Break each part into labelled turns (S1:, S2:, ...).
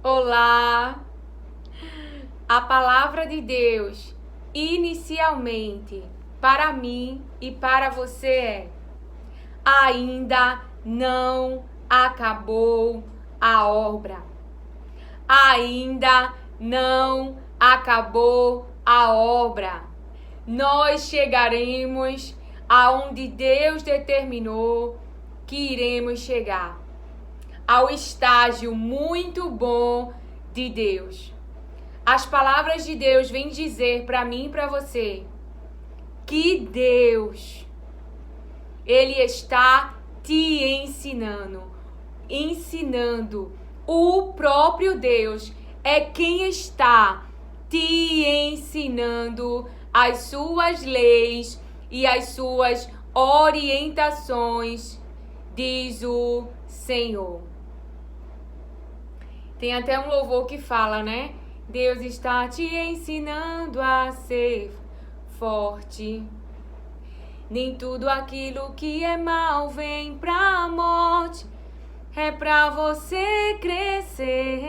S1: Olá! A palavra de Deus, inicialmente, para mim e para você é: ainda não acabou a obra. Ainda não acabou a obra. Nós chegaremos aonde Deus determinou que iremos chegar, ao estágio muito bom de Deus. As palavras de Deus vêm dizer para mim e para você que Deus, Ele está te ensinando. O próprio Deus é quem está te ensinando as suas leis e as suas orientações, diz o Senhor. Tem até um louvor que fala, né? Deus está te ensinando a ser forte. Nem tudo aquilo que é mal vem pra morte. É pra você crescer.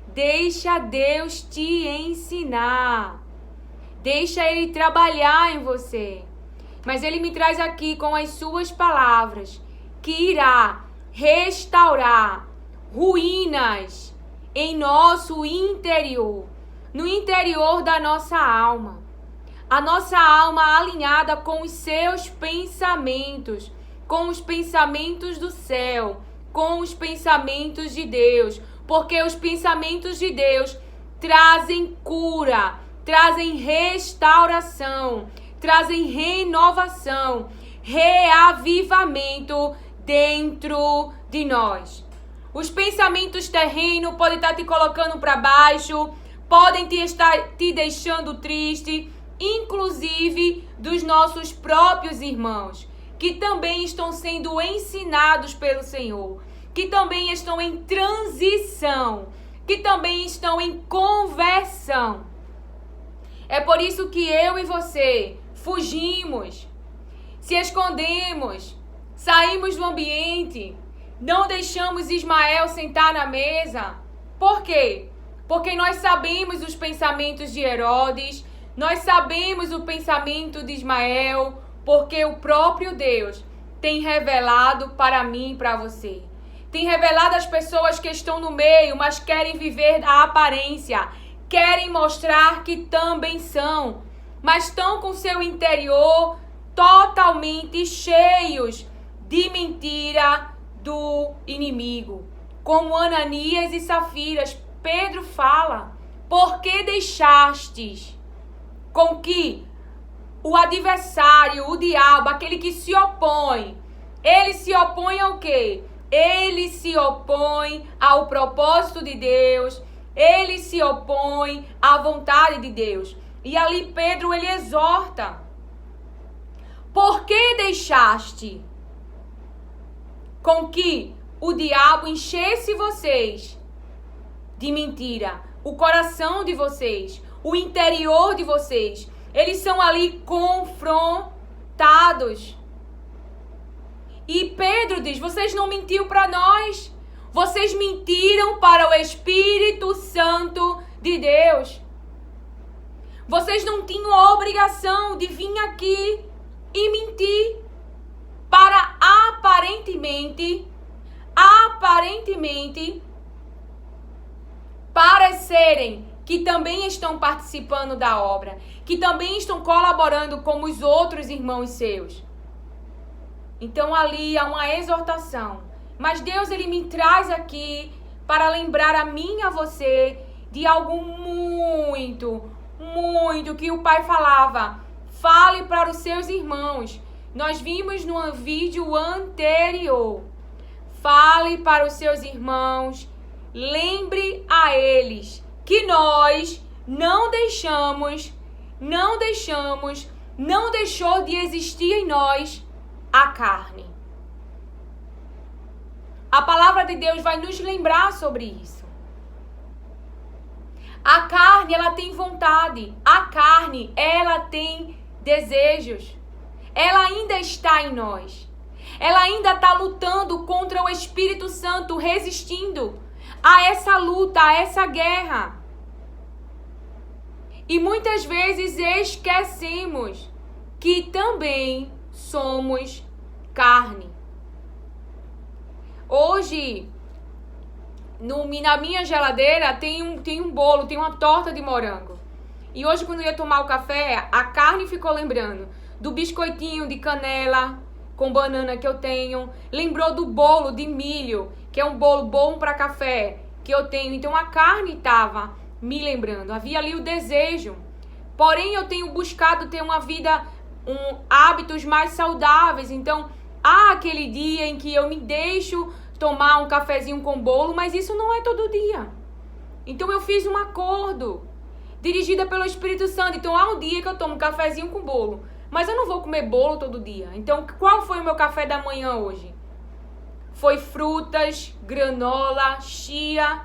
S1: Deixa Deus te ensinar. Deixa Ele trabalhar em você. Mas Ele me traz aqui com as suas palavras que irá restaurar ruínas em nosso interior, no interior da nossa alma. A nossa alma alinhada com os seus pensamentos, com os pensamentos do céu, com os pensamentos de Deus, porque os pensamentos de Deus trazem cura, trazem restauração, trazem renovação, reavivamento dentro de nós. Os pensamentos terrenos podem estar te colocando para baixo, podem estar te deixando triste, inclusive dos nossos próprios irmãos, que também estão sendo ensinados pelo Senhor, que também estão em transição, que também estão em conversão. É por isso que eu e você fugimos, se escondemos, saímos do ambiente, não deixamos Ismael sentar na mesa. Por quê? Porque nós sabemos os pensamentos de Herodes, nós sabemos o pensamento de Ismael, porque o próprio Deus tem revelado para mim e para você. Tem revelado às pessoas que estão no meio, mas querem viver a aparência, querem mostrar que também são, mas estão com seu interior totalmente cheios de mentira do inimigo. Como Ananias e Safiras, Pedro fala: por que deixastes com que o adversário, o diabo, aquele que se opõe, ele se opõe ao quê? Ele se opõe ao propósito de Deus, ele se opõe à vontade de Deus. E ali Pedro, ele exorta: por que deixaste com que o diabo enchesse vocês de mentira, o coração de vocês, o interior de vocês? Eles são ali confrontados. E Pedro diz: vocês não mentiram para nós, vocês mentiram para o Espírito Santo de Deus. Vocês não tinham a obrigação de vir aqui e mentir para aparentemente parecerem que também estão participando da obra, que também estão colaborando como os outros irmãos seus. Então ali há uma exortação. Mas Deus, Ele me traz aqui para lembrar a mim e a você de algo muito que o Pai falava: fale para os seus irmãos. Nós vimos no vídeo anterior. Fale para os seus irmãos, lembre a eles que nós não deixou de existir em nós a carne. A palavra de Deus vai nos lembrar sobre isso. A carne, ela tem vontade. A carne, ela tem desejos. Ela ainda está em nós. Ela ainda está lutando contra o Espírito Santo, resistindo. a essa luta, a essa guerra. E muitas vezes esquecemos que também somos carne. Hoje, na minha geladeira tem um bolo, tem uma torta de morango. E hoje, quando eu ia tomar o café, a carne ficou lembrando do biscoitinho de canela com banana que eu tenho. Lembrou do bolo de milho, que é um bolo bom para café, que eu tenho. Então, a carne estava me lembrando. Havia ali o desejo. Porém, eu tenho buscado ter uma vida, hábitos mais saudáveis. Então, há aquele dia em que eu me deixo tomar um cafezinho com bolo, mas isso não é todo dia. Então, eu fiz um acordo, dirigida pelo Espírito Santo. Então, há um dia que eu tomo um cafezinho com bolo, mas eu não vou comer bolo todo dia. Então, qual foi o meu café da manhã hoje? Foi frutas, granola, chia,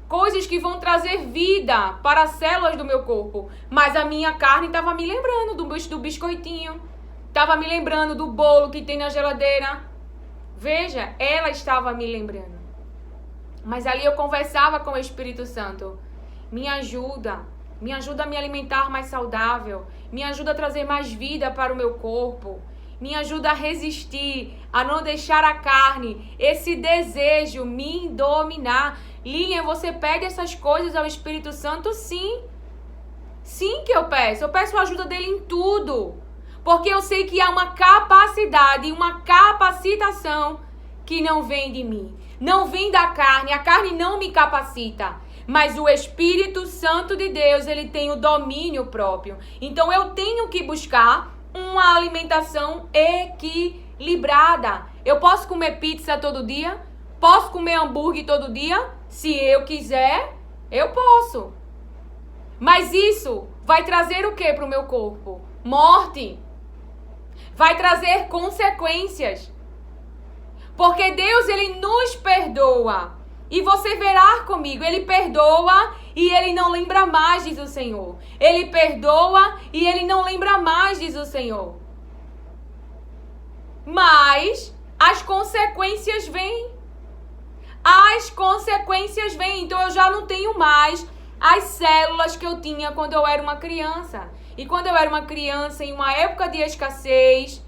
S1: coisas que vão trazer vida para as células do meu corpo. Mas a minha carne estava me lembrando do biscoitinho, estava me lembrando do bolo que tem na geladeira. Veja, ela estava me lembrando. Mas ali eu conversava com o Espírito Santo. Me ajuda a me alimentar mais saudável, me ajuda a trazer mais vida para o meu corpo, me ajuda a resistir, a não deixar a carne, esse desejo me dominar. Lilian, você pede essas coisas ao Espírito Santo? Sim. Sim que eu peço a ajuda dele em tudo, porque eu sei que há uma capacidade, uma capacitação que não vem de mim, não vem da carne, a carne não me capacita. Mas o Espírito Santo de Deus, ele tem o domínio próprio. Então eu tenho que buscar uma alimentação equilibrada. Eu posso comer pizza todo dia? Posso comer hambúrguer todo dia? Se eu quiser, eu posso. Mas isso vai trazer o que para o meu corpo? Morte. Vai trazer consequências. Porque Deus, ele nos perdoa. E você verá comigo, ele perdoa e ele não lembra mais, diz o Senhor. Ele perdoa e ele não lembra mais, diz o Senhor. Mas as consequências vêm. As consequências vêm. Então eu já não tenho mais as células que eu tinha quando eu era uma criança. E quando eu era uma criança, em uma época de escassez,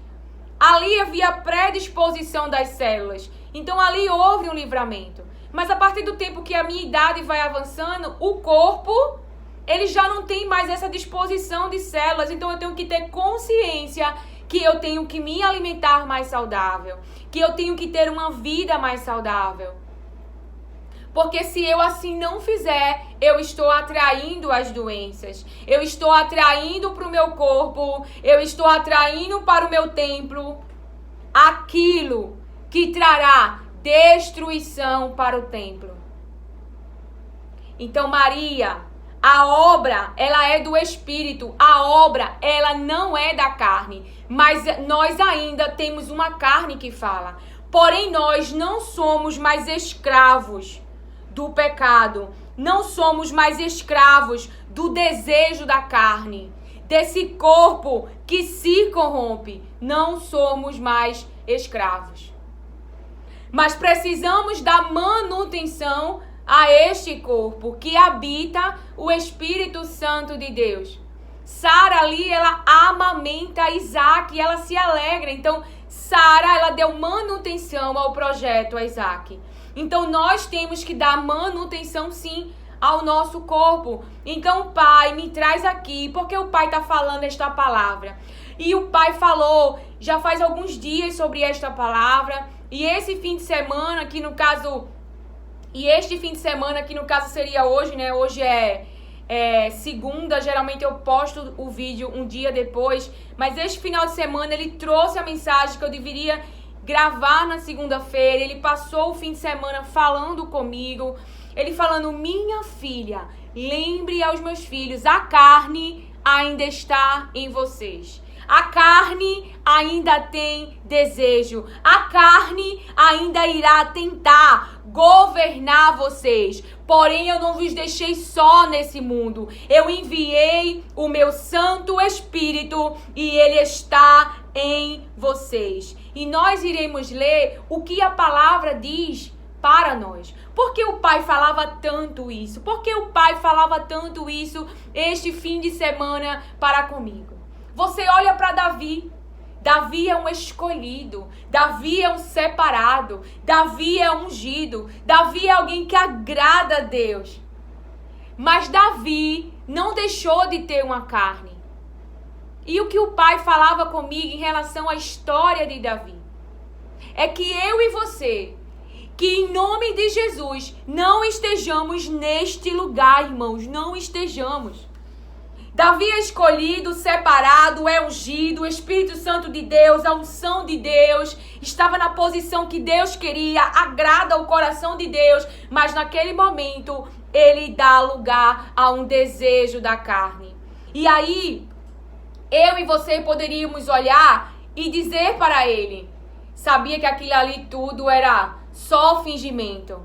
S1: ali havia predisposição das células. Então ali houve um livramento. Mas a partir do tempo que a minha idade vai avançando, o corpo, ele já não tem mais essa disposição de células. Então eu tenho que ter consciência que eu tenho que me alimentar mais saudável, que eu tenho que ter uma vida mais saudável. Porque se eu assim não fizer, eu estou atraindo as doenças. Eu estou atraindo para o meu corpo, eu estou atraindo para o meu templo aquilo que trará destruição para o templo. Então, Maria, a obra, ela é do Espírito. A obra, ela não é da carne. Mas nós ainda temos uma carne que fala. Porém, nós não somos mais escravos do pecado. Não somos mais escravos do desejo da carne. Desse corpo que se corrompe. Não somos mais escravos. Mas precisamos dar manutenção a este corpo que habita o Espírito Santo de Deus. Sara ali, ela amamenta Isaac e ela se alegra. Então, Sara, ela deu manutenção ao projeto a Isaac. Então, nós temos que dar manutenção, sim, ao nosso corpo. Então, Pai, me traz aqui, porque o Pai está falando esta palavra. E o Pai falou, já faz alguns dias sobre esta palavra. E esse fim de semana, que no caso... E este fim de semana, que no caso seria hoje, né? Hoje é segunda, geralmente eu posto o vídeo um dia depois. Mas este final de semana ele trouxe a mensagem que eu deveria gravar na segunda-feira. Ele passou o fim de semana falando comigo. Ele falando, minha filha, lembre aos meus filhos, a carne ainda está em vocês. A carne ainda tem desejo. A carne ainda irá tentar governar vocês. Porém, eu não vos deixei só nesse mundo. Eu enviei o meu Santo Espírito e ele está em vocês. E nós iremos ler o que a palavra diz para nós. Por que o Pai falava tanto isso? Por que o Pai falava tanto isso este fim de semana para comigo? Você olha para Davi. Davi é um escolhido. Davi é um separado. Davi é ungido. Davi é alguém que agrada a Deus. Mas Davi não deixou de ter uma carne. E o que o Pai falava comigo em relação à história de Davi é que eu e você, que em nome de Jesus não estejamos neste lugar, irmãos, não estejamos. Davi é escolhido, separado, é ungido, o Espírito Santo de Deus, a unção de Deus, estava na posição que Deus queria, agrada o coração de Deus, mas naquele momento ele dá lugar a um desejo da carne. E aí, eu e você poderíamos olhar e dizer para ele, sabia que aquilo ali tudo era só fingimento.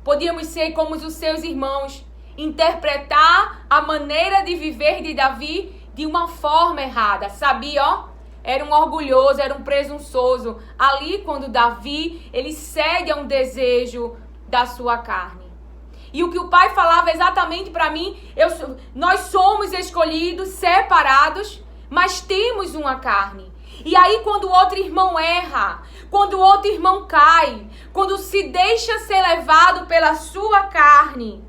S1: Podíamos ser como os seus irmãos, interpretar a maneira de viver de Davi de uma forma errada. Sabia, ó? Era um orgulhoso, era um presunçoso. Ali, quando Davi, ele cede a um desejo da sua carne. E o que o Pai falava exatamente para mim, nós somos escolhidos, separados, mas temos uma carne. E aí, quando o outro irmão erra, quando o outro irmão cai, quando se deixa ser levado pela sua carne,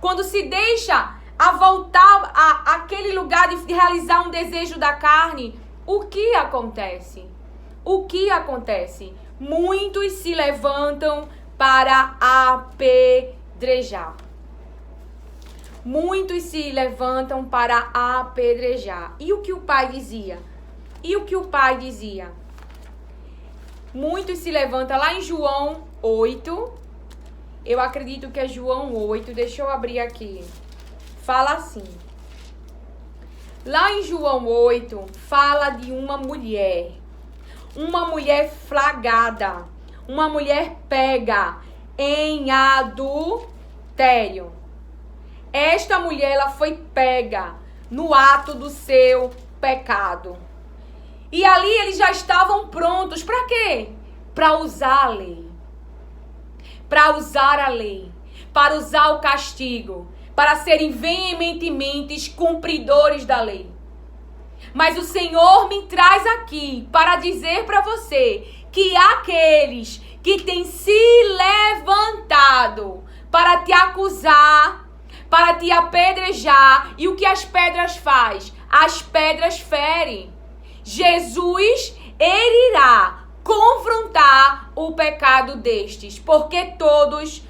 S1: quando se deixa a voltar àquele lugar de realizar um desejo da carne, o que acontece? O que acontece? Muitos se levantam para apedrejar. Muitos se levantam para apedrejar. E o que o Pai dizia? Muitos se levantam lá em João 8. Eu acredito que é João 8. Deixa eu abrir aqui. Fala assim. Lá em João 8, fala de uma mulher. Uma mulher flagrada. Uma mulher pega em adultério. Esta mulher, ela foi pega no ato do seu pecado. E ali eles já estavam prontos. Para quê? Para usar a lei. Para usar a lei. Para usar o castigo. Para serem veementemente cumpridores da lei. Mas o Senhor me traz aqui para dizer para você que aqueles que têm se levantado para te acusar, para te apedrejar, e o que as pedras faz? As pedras ferem. Jesus, ele irá confrontar o pecado destes, porque todos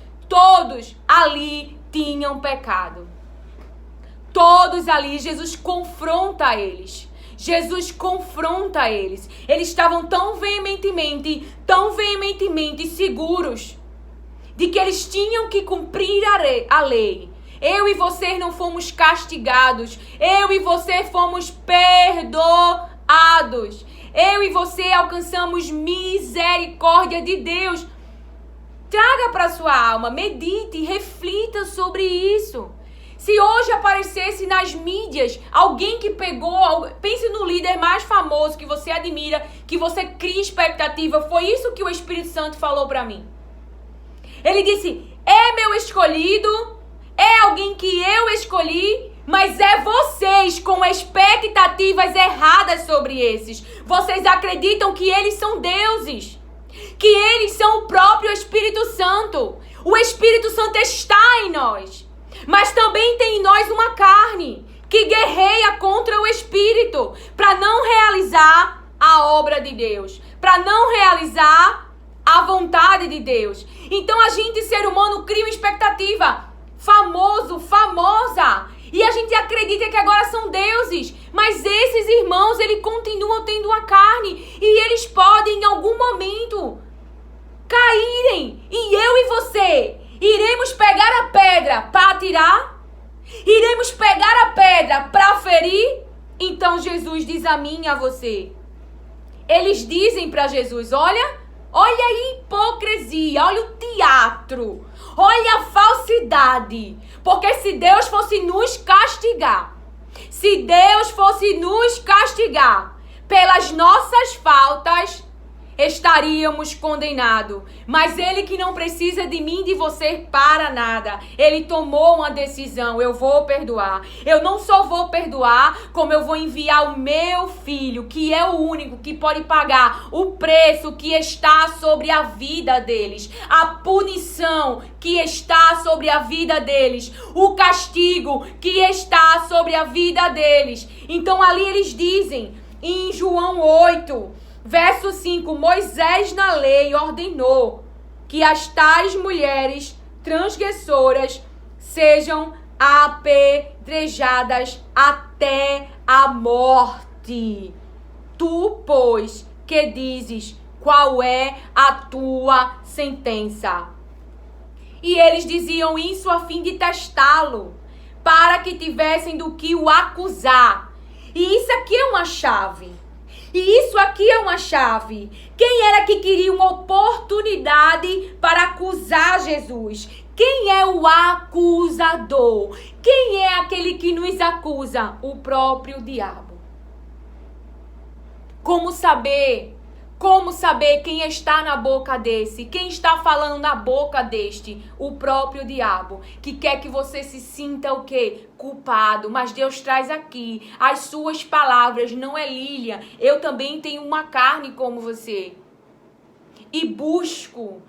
S1: ali tinham pecado. Todos ali, Jesus confronta eles. Jesus confronta eles. Eles estavam tão veementemente seguros de que eles tinham que cumprir a lei. Eu e você não fomos castigados. Eu e você fomos perdoados. Eu e você alcançamos misericórdia de Deus. Traga para sua alma, medite, reflita sobre isso. Se hoje aparecesse nas mídias alguém que pegou, pense no líder mais famoso que você admira, que você cria expectativa, foi isso que o Espírito Santo falou para mim. Ele disse, é meu escolhido, é alguém que eu escolhi, mas é vocês com expectativas erradas sobre esses. Vocês acreditam que eles são deuses, que eles são o próprio Espírito Santo. O Espírito Santo está em nós, mas também tem em nós uma carne que guerreia contra o Espírito para não realizar a obra de Deus, para não realizar a vontade de Deus. Então a gente, ser humano, cria uma expectativa, famoso, famosa, e a gente acredita que agora são deuses, mas esses irmãos, eles continuam tendo uma carne, e eles podem em algum momento caírem, e eu e você iremos pegar a pedra para atirar? Iremos pegar a pedra para ferir? Então Jesus diz a mim e a você. Eles dizem para Jesus, olha a hipocrisia, olha o teatro, olha a falsidade. Porque se Deus fosse nos castigar, pelas nossas faltas, estaríamos condenados. Mas ele que não precisa de mim e de você para nada. Ele tomou uma decisão. Eu vou perdoar. Eu não só vou perdoar, como eu vou enviar o meu filho, que é o único que pode pagar o preço que está sobre a vida deles. A punição que está sobre a vida deles. O castigo que está sobre a vida deles. Então ali eles dizem, em João 8, verso 5, Moisés na lei ordenou que as tais mulheres transgressoras sejam apedrejadas até a morte. Tu, pois, que dizes, qual é a tua sentença? E eles diziam isso a fim de testá-lo, para que tivessem do que o acusar. E isso aqui é uma chave. E isso aqui é uma chave. Quem era que queria uma oportunidade para acusar Jesus? Quem é o acusador? Quem é aquele que nos acusa? O próprio diabo. Como saber? Como saber quem está na boca desse? Quem está falando na boca deste? O próprio diabo, que quer que você se sinta o quê? Culpado. Mas Deus traz aqui as suas palavras, não é Lília. Eu também tenho uma carne como você. E busco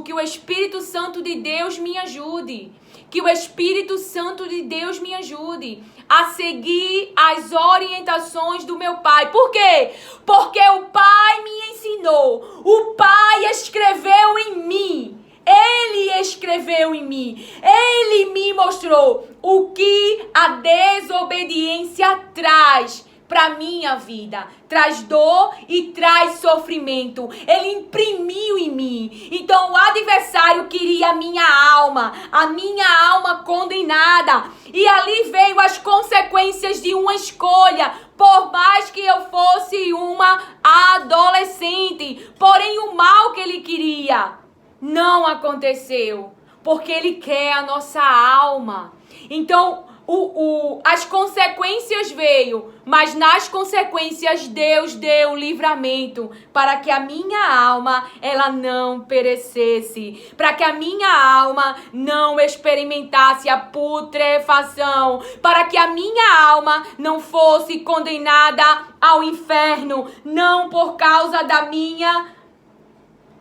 S1: que o Espírito Santo de Deus me ajude. Que o Espírito Santo de Deus me ajude a seguir as orientações do meu Pai. Por quê? Porque o Pai me ensinou. O Pai escreveu em mim. Ele escreveu em mim. Ele me mostrou o que a desobediência traz para minha vida. Traz dor e traz sofrimento. Ele imprimiu em mim. Então o adversário queria a minha alma condenada. E ali veio as consequências de uma escolha. Por mais que eu fosse uma adolescente. Porém o mal que ele queria não aconteceu. Porque ele quer a nossa alma. Então as consequências veio, mas nas consequências Deus deu livramento para que a minha alma ela não perecesse, para que a minha alma não experimentasse a putrefação, para que a minha alma não fosse condenada ao inferno, não por causa da minha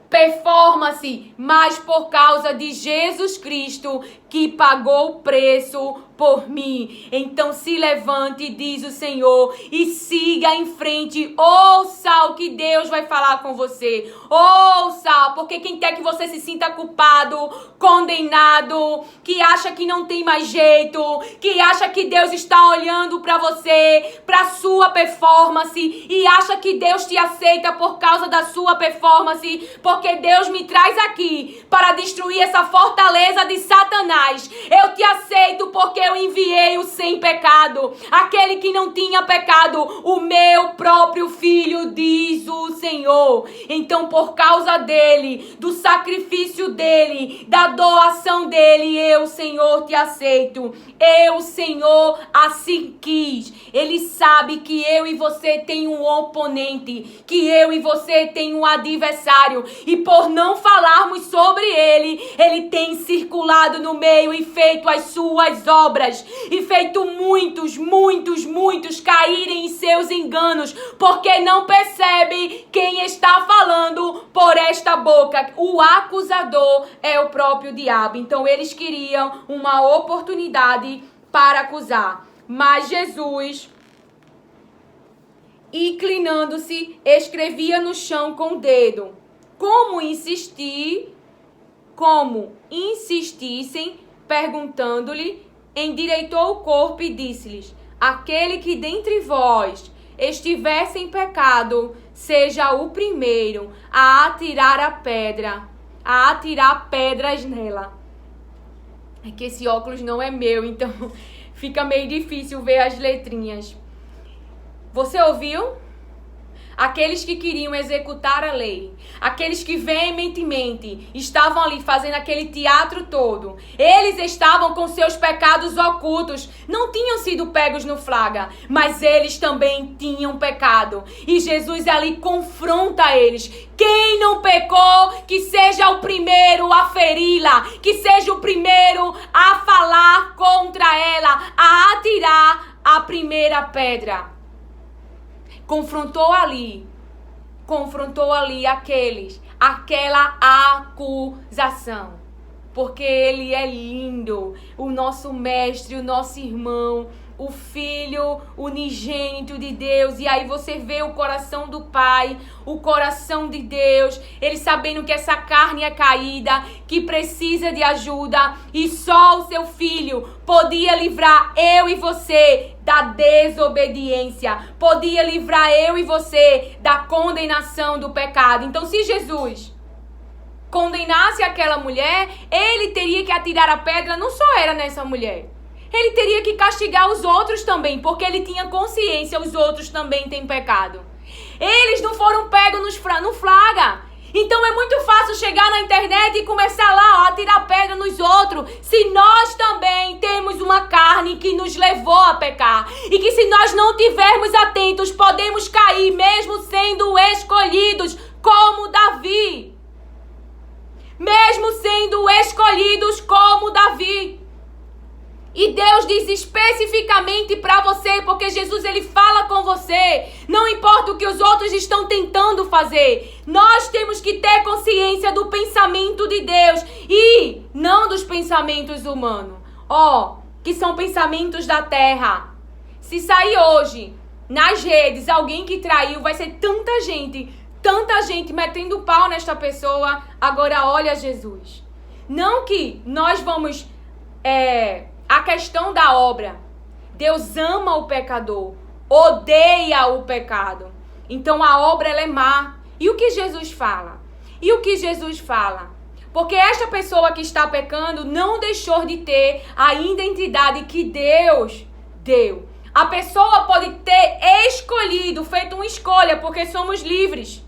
S1: performance, mas por causa de Jesus Cristo que pagou o preço por mim. Então se levante, diz o Senhor, e siga em frente. Ouça o que Deus vai falar com você. Ouça, porque quem quer que você se sinta culpado, condenado, que acha que não tem mais jeito, que acha que Deus está olhando para você, para sua performance, e acha que Deus te aceita por causa da sua performance, porque Deus me traz aqui para destruir essa fortaleza de Satanás. Eu te aceito porque eu enviei o sem pecado, aquele que não tinha pecado, o meu próprio filho, diz o Senhor. Então por causa dele, do sacrifício dele, da doação dele, eu, Senhor, te aceito. Eu, Senhor, assim quis. Ele sabe que eu e você tem um oponente, que eu e você tem um adversário, e por não falarmos sobre ele, ele tem circulado no meio e feito as suas obras, e feito muitos caírem em seus enganos, porque não percebe quem está falando por esta boca. O acusador é o próprio diabo. Então eles queriam uma oportunidade para acusar, mas Jesus, inclinando-se, escrevia no chão com o dedo. Como insistissem, perguntando-lhe, endireitou o corpo e disse-lhes: aquele que dentre vós estivesse em pecado, seja o primeiro a atirar pedras nela. É que esse óculos não é meu, então fica meio difícil ver as letrinhas. Você ouviu? aqueles que queriam executar a lei, aqueles que veementemente estavam ali fazendo aquele teatro todo, eles estavam com seus pecados ocultos, não tinham sido pegos no flagra, mas eles também tinham pecado. E Jesus ali confronta eles. Quem não pecou, que seja o primeiro a feri-la, que seja o primeiro a falar contra ela, a atirar a primeira pedra. Confrontou ali aquela acusação. Porque ele é lindo, o nosso mestre, o nosso irmão, o Filho unigênito de Deus. E aí você vê o coração do Pai, o coração de Deus, ele sabendo que essa carne é caída, que precisa de ajuda, e só o seu Filho podia livrar eu e você da desobediência, podia livrar eu e você da condenação do pecado. Então, se Jesus condenasse aquela mulher, ele teria que atirar a pedra, não só era nessa mulher. Ele teria que castigar os outros também, porque ele tinha consciência, os outros também têm pecado. Eles não foram pegos no flagra. Então é muito fácil chegar na internet e começar lá, a atirar pedra nos outros, se nós também temos uma carne que nos levou a pecar. E que se nós não tivermos atentos, podemos cair mesmo sendo escolhidos como Davi. Mesmo sendo escolhidos como Davi. E Deus diz especificamente para você, porque Jesus ele fala com você. Não importa o que os outros estão tentando fazer. Nós temos que ter consciência do pensamento de Deus e não dos pensamentos humanos. Que são pensamentos da terra. Se sair hoje nas redes alguém que traiu, vai ser tanta gente metendo pau nesta pessoa. Agora olha Jesus. Não que nós vamos... A questão da obra. Deus ama o pecador, odeia o pecado. Então a obra ela é má. E o que Jesus fala? Porque esta pessoa que está pecando não deixou de ter a identidade que Deus deu. A pessoa pode ter escolhido, feito uma escolha, porque somos livres,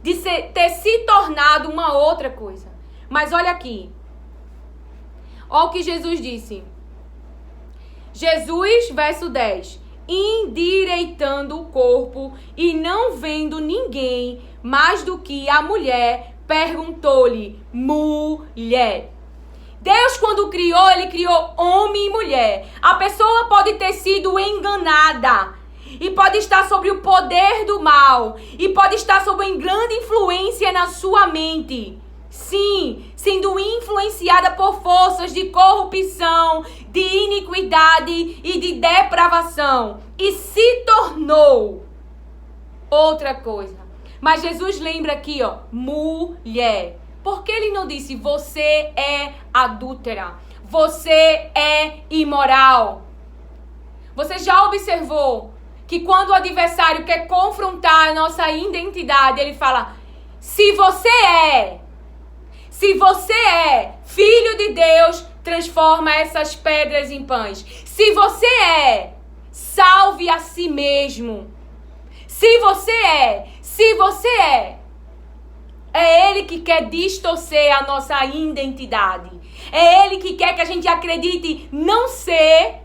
S1: de ter se tornado uma outra coisa. Mas olha aqui. Olha o que Jesus disse. Jesus, verso 10. Endireitando o corpo e não vendo ninguém mais do que a mulher, perguntou-lhe: mulher. Deus, quando criou, ele criou homem e mulher. A pessoa pode ter sido enganada e pode estar sob o poder do mal e pode estar sob uma grande influência na sua mente. Sim, sendo influenciada por forças de corrupção, de iniquidade e de depravação. E se tornou outra coisa. Mas Jesus lembra aqui, mulher. Por que ele não disse, você é adúltera, você é imoral? Você já observou que quando o adversário quer confrontar a nossa identidade, ele fala, se você é filho de Deus, transforma essas pedras em pães. Se você salve a si mesmo. Se você é Ele que quer distorcer a nossa identidade. É Ele que quer que a gente acredite não ser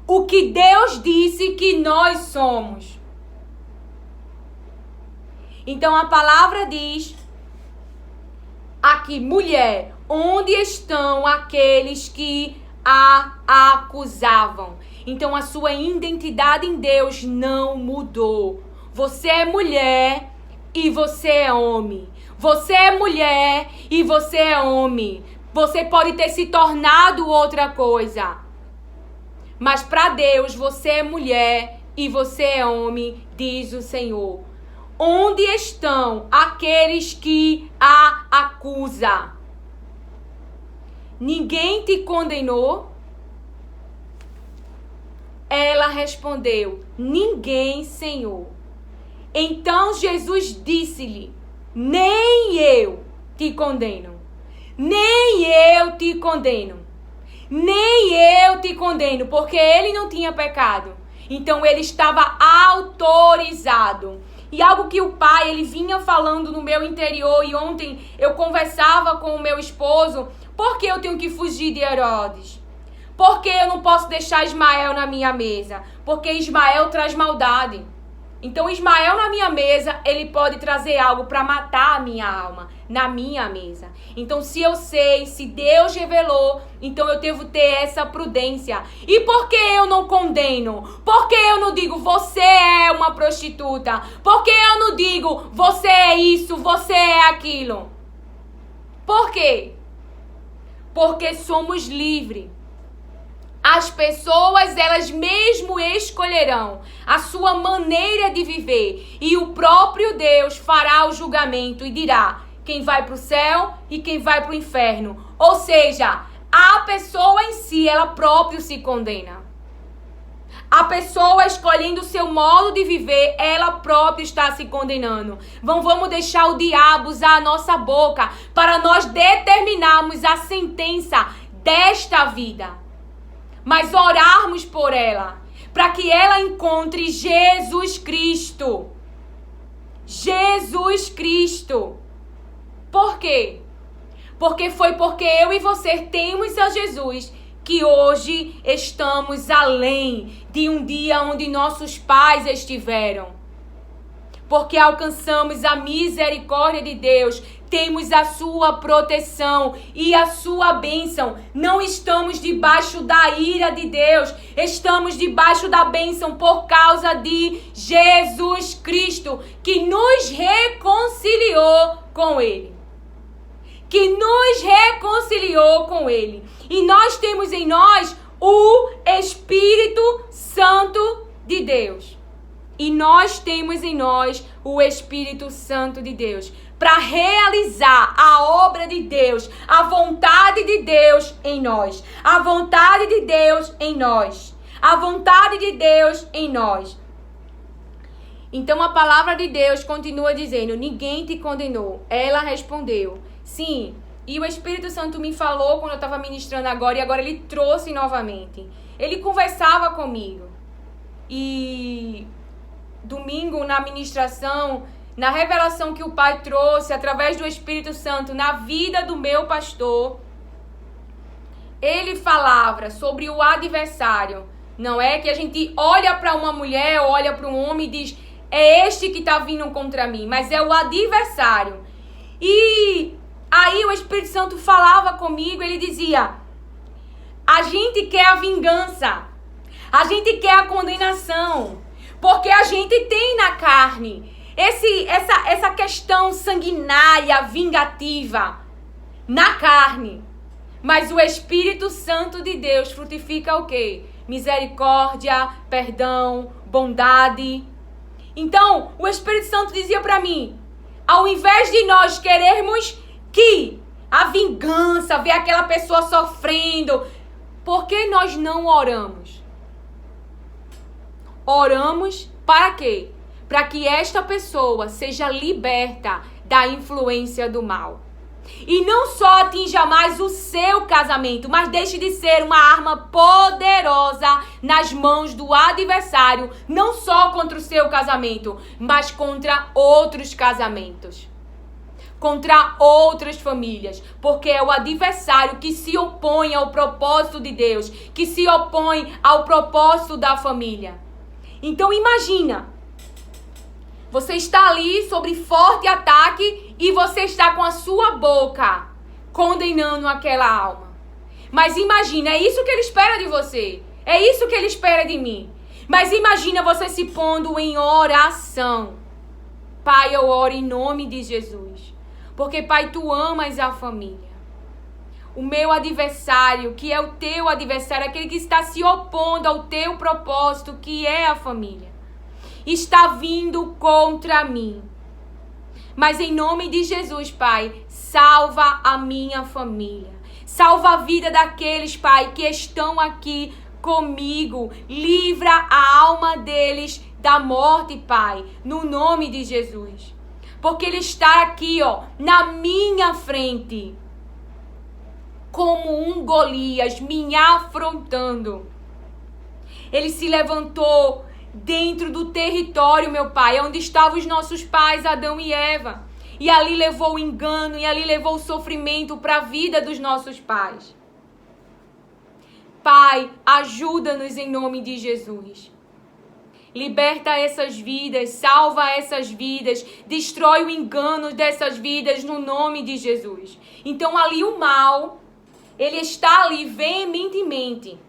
S1: o que Deus disse que nós somos. Então a palavra diz aqui, mulher, onde estão aqueles que a acusavam? Então a sua identidade em Deus não mudou. Você é mulher e você é homem. Você é mulher e você é homem. Você pode ter se tornado outra coisa. Mas para Deus você é mulher e você é homem, diz o Senhor. Onde estão aqueles que a acusam? Ninguém te condenou? Ela respondeu, ninguém, Senhor. Então Jesus disse-lhe, nem eu te condeno. Nem eu te condeno. Nem eu te condeno, porque ele não tinha pecado. Então ele estava autorizado. E algo que o Pai, ele vinha falando no meu interior, e ontem eu conversava com o meu esposo, por que eu tenho que fugir de Herodes? Por que eu não posso deixar Ismael na minha mesa? Porque Ismael traz maldade. Então Ismael na minha mesa, ele pode trazer algo para matar a minha alma, na minha mesa. Então se eu sei, se Deus revelou, então eu devo ter essa prudência. E por que eu não condeno? Por que eu não digo, você é uma prostituta? Por que eu não digo, você é isso, você é aquilo? Por quê? Porque somos livres. As pessoas, elas mesmo escolherão a sua maneira de viver. E o próprio Deus fará o julgamento e dirá quem vai para o céu e quem vai para o inferno. Ou seja, a pessoa em si, ela própria se condena. A pessoa escolhendo o seu modo de viver, ela própria está se condenando. Vamos deixar o diabo usar a nossa boca para nós determinarmos a sentença desta vida. Mas orarmos por ela, para que ela encontre Jesus Cristo. Jesus Cristo. Por quê? Porque foi porque eu e você temos a Jesus que hoje estamos além de um dia onde nossos pais estiveram. Porque alcançamos a misericórdia de Deus, temos a sua proteção e a sua bênção. Não estamos debaixo da ira de Deus, estamos debaixo da bênção por causa de Jesus Cristo, que nos reconciliou com Ele. Que nos reconciliou com Ele. E nós temos em nós o Espírito Santo de Deus. E nós temos em nós o Espírito Santo de Deus para realizar a obra de Deus, a vontade de Deus em nós. A vontade de Deus em nós. A vontade de Deus em nós. Então a palavra de Deus continua dizendo, ninguém te condenou. Ela respondeu, sim. E o Espírito Santo me falou quando eu estava ministrando agora, e agora ele trouxe novamente. Ele conversava comigo. E domingo, na ministração, na revelação que o Pai trouxe através do Espírito Santo na vida do meu pastor, ele falava sobre o adversário. Não é que a gente olha para uma mulher, olha para um homem e diz, é este que está vindo contra mim, mas é o adversário. E aí o Espírito Santo falava comigo, ele dizia, a gente quer a vingança, a gente quer a condenação, porque a gente tem na carne essa questão sanguinária, vingativa, na carne. Mas o Espírito Santo de Deus frutifica o quê? Misericórdia, perdão, bondade. Então, o Espírito Santo dizia para mim, ao invés de nós querermos que a vingança, ver aquela pessoa sofrendo, por que nós não oramos? Oramos para quê? Para que esta pessoa seja liberta da influência do mal. E não só atinja mais o seu casamento, mas deixe de ser uma arma poderosa nas mãos do adversário, não só contra o seu casamento, mas contra outros casamentos, contra outras famílias, porque é o adversário que se opõe ao propósito de Deus, que se opõe ao propósito da família. Então imagina, você está ali sobre forte ataque e você está com a sua boca condenando aquela alma. Mas imagina, é isso que ele espera de você. É isso que ele espera de mim. Mas imagina você se pondo em oração. Pai, eu oro em nome de Jesus. Porque, Pai, tu amas a família. O meu adversário, que é o teu adversário, aquele que está se opondo ao teu propósito, que é a família, está vindo contra mim. Mas em nome de Jesus, Pai, salva a minha família. Salva a vida daqueles, Pai, que estão aqui comigo. Livra a alma deles da morte, Pai, no nome de Jesus. Porque ele está aqui, na minha frente, como um Golias, me afrontando. Ele se levantou dentro do território, meu Pai, onde estavam os nossos pais, Adão e Eva. E ali levou o engano, e ali levou o sofrimento para a vida dos nossos pais. Pai, ajuda-nos em nome de Jesus. Liberta essas vidas, salva essas vidas, destrói o engano dessas vidas no nome de Jesus. Então ali o mal, ele está ali veementemente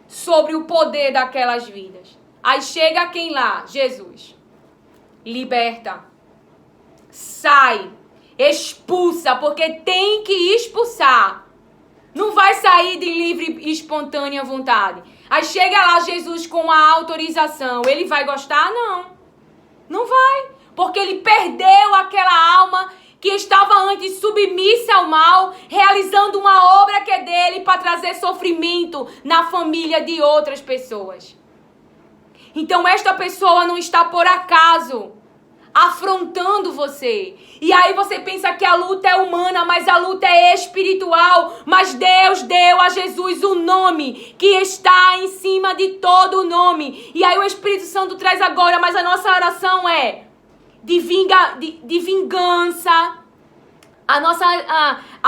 S1: sobre o poder daquelas vidas. Aí chega quem lá? Jesus. Liberta. Sai. Expulsa, porque tem que expulsar. Não vai sair de livre e espontânea vontade. Aí chega lá Jesus com a autorização. Ele vai gostar? Não. Não vai. Porque ele perdeu aquela alma que estava antes submissa ao mal, realizando uma obra que é dele para trazer sofrimento na família de outras pessoas. Então esta pessoa não está por acaso afrontando você. E aí você pensa que a luta é humana, mas a luta é espiritual. Mas Deus deu a Jesus o nome que está em cima de todo o nome. E aí o Espírito Santo traz agora, mas a nossa oração é de vingança. A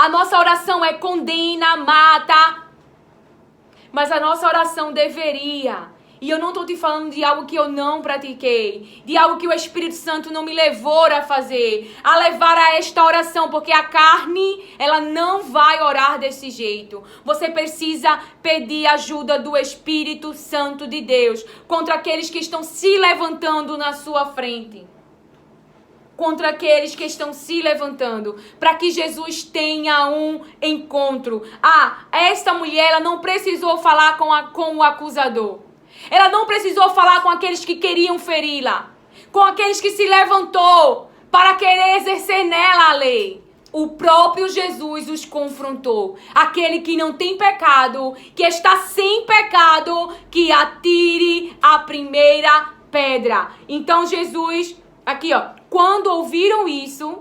S1: nossa oração é condena, mata. Mas a nossa oração deveria... E eu não estou te falando de algo que eu não pratiquei, de algo que o Espírito Santo não me levou a fazer, a levar a esta oração, porque a carne, ela não vai orar desse jeito. Você precisa pedir ajuda do Espírito Santo de Deus contra aqueles que estão se levantando na sua frente. Contra aqueles que estão se levantando, para que Jesus tenha um encontro. Esta mulher, ela não precisou falar com o acusador. Ela não precisou falar com aqueles que queriam feri-la, com aqueles que se levantou para querer exercer nela a lei. O próprio Jesus os confrontou. Aquele que não tem pecado, que está sem pecado, que atire a primeira pedra. Então Jesus, aqui ó, quando ouviram isso,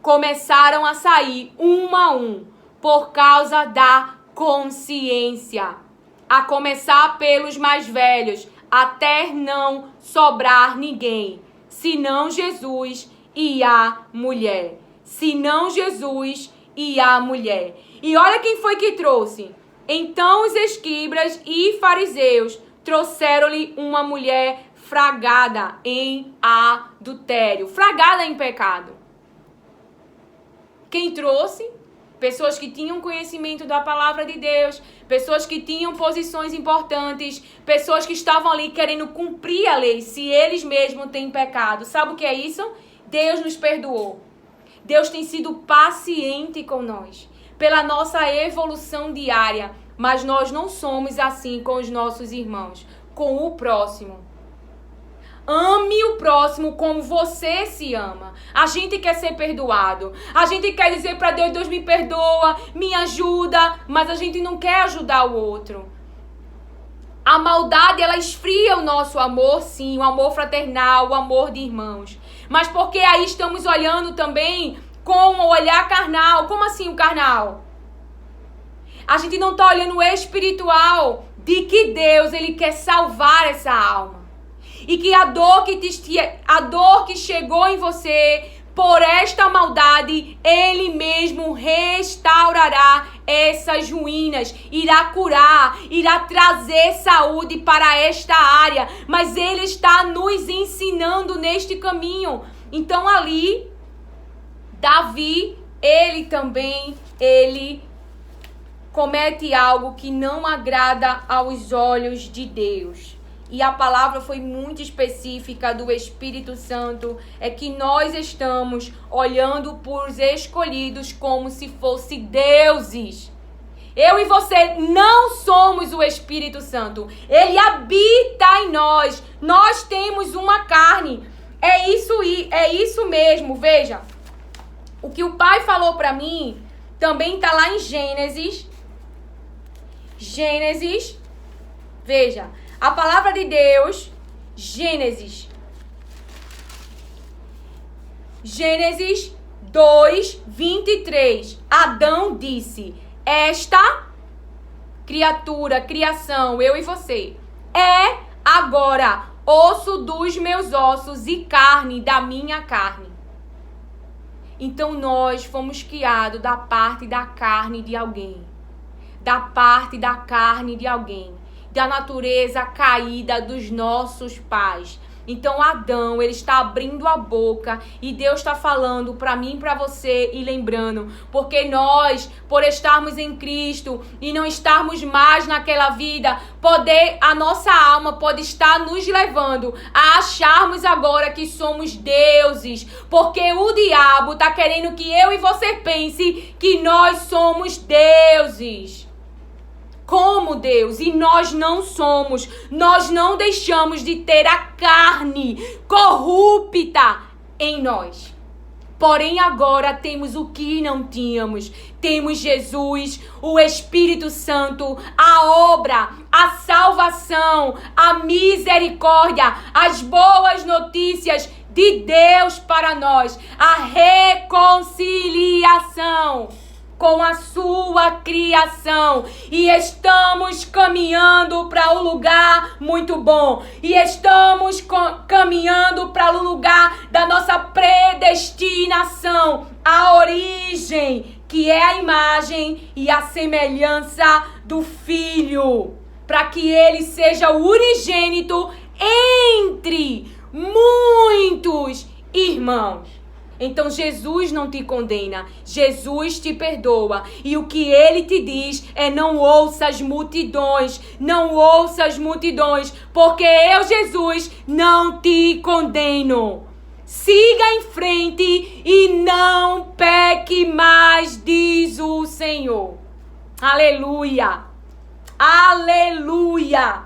S1: começaram a sair um a um, por causa da consciência. A começar pelos mais velhos, até não sobrar ninguém, senão Jesus e a mulher. Senão Jesus e a mulher. E olha quem foi que trouxe. Então os escribas e fariseus trouxeram-lhe uma mulher fragada em adultério, fragada em pecado. Quem trouxe? Pessoas que tinham conhecimento da palavra de Deus, pessoas que tinham posições importantes, pessoas que estavam ali querendo cumprir a lei, se eles mesmos têm pecado. Sabe o que é isso? Deus nos perdoou. Deus tem sido paciente com nós, pela nossa evolução diária, mas nós não somos assim com os nossos irmãos, com o próximo. Ame o próximo como você se ama. A gente quer ser perdoado. A gente quer dizer para Deus, Deus me perdoa, me ajuda, mas a gente não quer ajudar o outro. A maldade, ela esfria o nosso amor, sim, o amor fraternal, o amor de irmãos. Mas porque aí estamos olhando também com o olhar carnal. Como assim o carnal? A gente não está olhando o espiritual de que Deus, ele quer salvar essa alma. E que a dor que chegou em você por esta maldade, ele mesmo restaurará essas ruínas, irá curar, irá trazer saúde para esta área. Mas ele está nos ensinando neste caminho. Então ali, Davi, ele comete algo que não agrada aos olhos de Deus. E a palavra foi muito específica do Espírito Santo, é que nós estamos olhando por os escolhidos como se fossem deuses. Eu e você não somos o Espírito Santo. Ele habita em nós. Nós temos uma carne. É isso mesmo, veja. O que o Pai falou para mim também está lá em Gênesis. Veja. A palavra de Deus, Gênesis 2:23. Adão disse: esta criatura, criação, eu e você, é agora osso dos meus ossos e carne da minha carne. Então nós fomos criados da parte da carne de alguém. Da parte da carne de alguém. Da natureza caída dos nossos pais. Então Adão, ele está abrindo a boca e Deus está falando para mim e para você e lembrando, porque nós, por estarmos em Cristo e não estarmos mais naquela vida, a nossa alma pode estar nos levando a acharmos agora que somos deuses, porque o diabo está querendo que eu e você pense que nós somos deuses. Como Deus, e nós não somos, nós não deixamos de ter a carne corrupta em nós. Porém agora temos o que não tínhamos, temos Jesus, o Espírito Santo, a obra, a salvação, a misericórdia, as boas notícias de Deus para nós, a reconciliação com a sua criação, e estamos caminhando para um lugar muito bom, e estamos caminhando para o lugar da nossa predestinação, a origem, que é a imagem e a semelhança do Filho, para que ele seja o unigênito entre muitos irmãos. Então Jesus não te condena, Jesus te perdoa. E o que ele te diz é: não ouça as multidões, não ouça as multidões, porque eu, Jesus, não te condeno. Siga em frente e não peque mais, diz o Senhor. Aleluia, aleluia,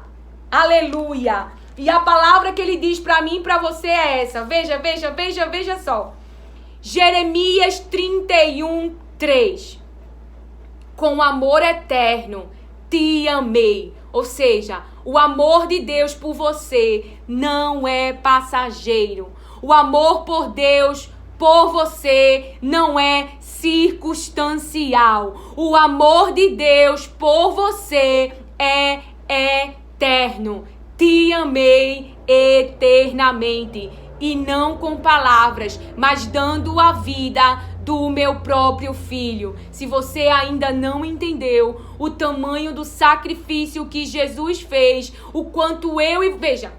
S1: aleluia. E a palavra que ele diz para mim e para você é essa. Veja só. Jeremias 31:3. Com amor eterno te amei. Ou seja, o amor de Deus por você não é passageiro. O amor por Deus por você não é circunstancial. O amor de Deus por você é eterno. Te amei eternamente. E não com palavras, mas dando a vida do meu próprio filho. Se você ainda não entendeu o tamanho do sacrifício que Jesus fez, o quanto veja,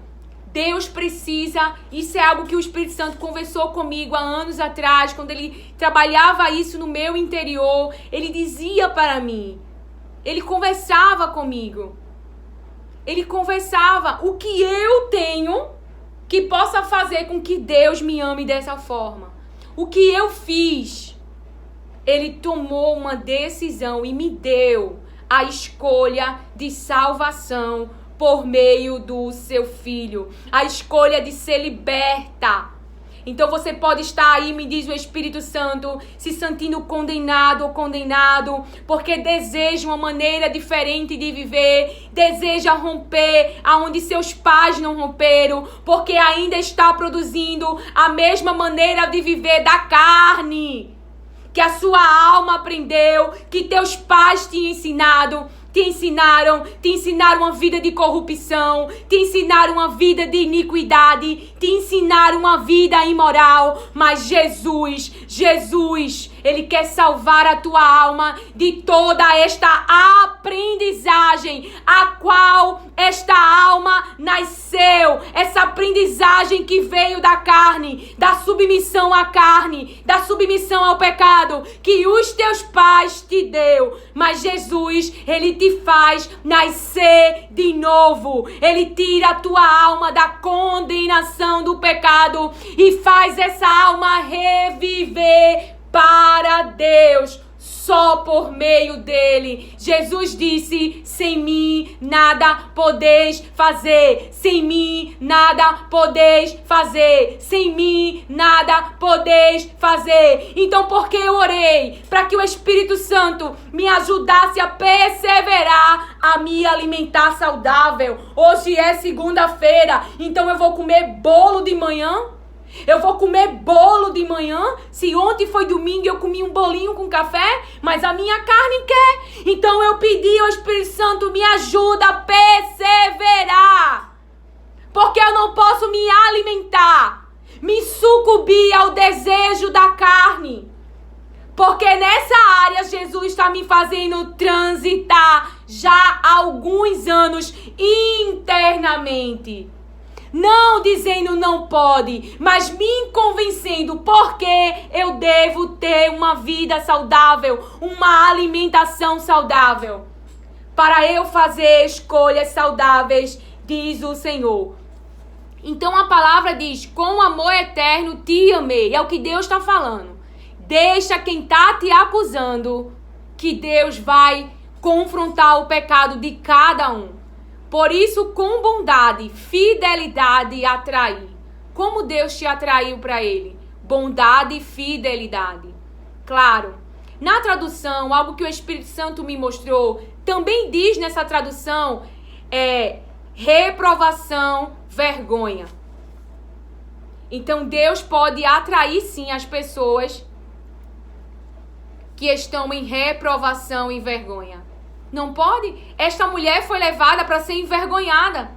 S1: Deus precisa, isso é algo que o Espírito Santo conversou comigo há anos atrás, quando ele trabalhava isso no meu interior, ele dizia para mim, ele conversava comigo, ele conversava o que eu tenho que possa fazer com que Deus me ame dessa forma. O que eu fiz? Ele tomou uma decisão e me deu a escolha de salvação por meio do seu filho. A escolha de ser liberta. Então você pode estar aí, me diz o Espírito Santo, se sentindo condenado ou condenado, porque deseja uma maneira diferente de viver, deseja romper aonde seus pais não romperam, porque ainda está produzindo a mesma maneira de viver da carne, que a sua alma aprendeu, que teus pais te ensinaram uma vida de corrupção, te ensinaram uma vida de iniquidade, te ensinaram uma vida imoral, mas Jesus, Ele quer salvar a tua alma de toda esta aprendizagem, a qual esta alma nasceu, essa aprendizagem que veio da carne, da submissão à carne, da submissão ao pecado, que os teus pais te deu, mas Jesus, Ele te faz nascer de novo, Ele tira a tua alma da condenação do pecado e faz essa alma reviver para Deus, só por meio dele. Jesus disse: sem mim nada podeis fazer, sem mim nada podeis fazer, sem mim nada podeis fazer. Então, porque eu orei para que o Espírito Santo me ajudasse a perseverar, a me alimentar saudável. Hoje é segunda-feira, então eu vou comer bolo de manhã? Eu vou comer bolo de manhã? Se ontem foi domingo eu comi um bolinho com café, mas a minha carne quer. Então eu pedi ao Espírito Santo, me ajuda a perseverar. Porque eu não posso me alimentar, me sucumbir ao desejo da carne. Porque nessa área Jesus está me fazendo transitar já há alguns anos internamente. Não dizendo não pode, mas me convencendo porque eu devo ter uma vida saudável, uma alimentação saudável. Para eu fazer escolhas saudáveis, diz o Senhor. Então a palavra diz, com amor eterno te amei. É o que Deus está falando. Deixa quem está te acusando, que Deus vai confrontar o pecado de cada um. Por isso, com bondade, fidelidade atrair. Como Deus te atraiu para Ele? Bondade e fidelidade. Claro, na tradução, algo que o Espírito Santo me mostrou, também diz nessa tradução, reprovação, vergonha. Então, Deus pode atrair sim as pessoas que estão em reprovação e vergonha. Não pode? Esta mulher foi levada para ser envergonhada.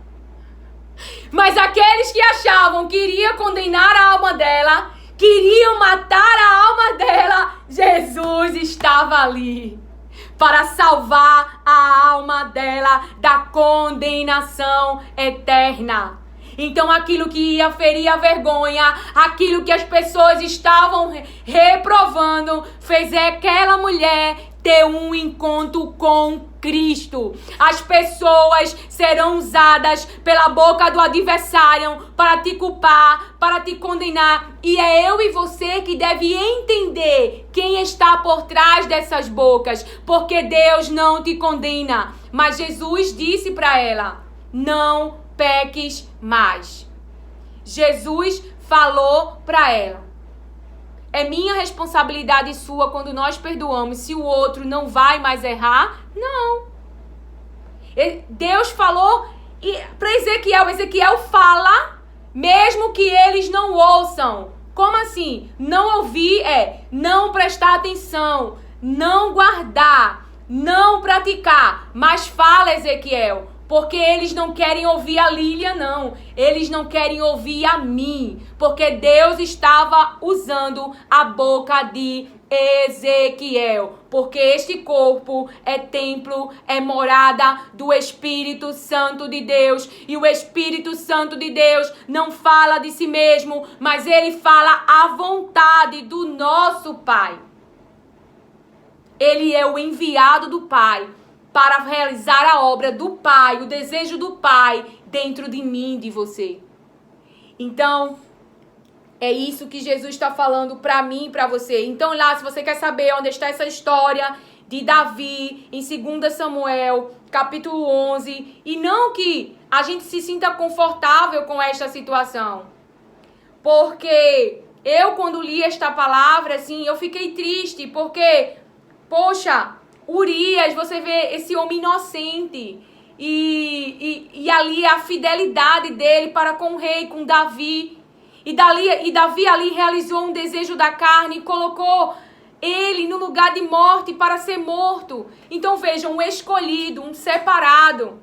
S1: Mas aqueles que achavam que iria condenar a alma dela, queriam matar a alma dela, Jesus estava ali para salvar a alma dela da condenação eterna. Então aquilo que ia ferir a vergonha, aquilo que as pessoas estavam reprovando, fez aquela mulher ter um encontro com Cristo. As pessoas serão usadas pela boca do adversário para te culpar, para te condenar. E é eu e você que deve entender quem está por trás dessas bocas, porque Deus não te condena. Mas Jesus disse para ela, não peques mais. Jesus falou para ela. É minha responsabilidade e sua quando nós perdoamos. Se o outro não vai mais errar, não. Deus falou para Ezequiel. Ezequiel fala, mesmo que eles não ouçam. Como assim? Não ouvir é não prestar atenção, não guardar, não praticar. Mas fala, Ezequiel. Porque eles não querem ouvir a Lília, não. Eles não querem ouvir a mim. Porque Deus estava usando a boca de Ezequiel. Porque este corpo é templo, é morada do Espírito Santo de Deus. E o Espírito Santo de Deus não fala de si mesmo, mas ele fala à vontade do nosso Pai. Ele é o enviado do Pai para realizar a obra do Pai, o desejo do Pai dentro de mim e de você. Então, é isso que Jesus está falando para mim e para você. Então, lá, se você quer saber onde está essa história de Davi, em 2 Samuel, capítulo 11, e não que a gente se sinta confortável com esta situação. Porque eu, quando li esta palavra, assim, eu fiquei triste, porque, poxa, Urias, você vê esse homem inocente e ali a fidelidade dele para com o rei, com Davi. E Davi ali realizou um desejo da carne e colocou ele no lugar de morte para ser morto. Então vejam, um escolhido, um separado.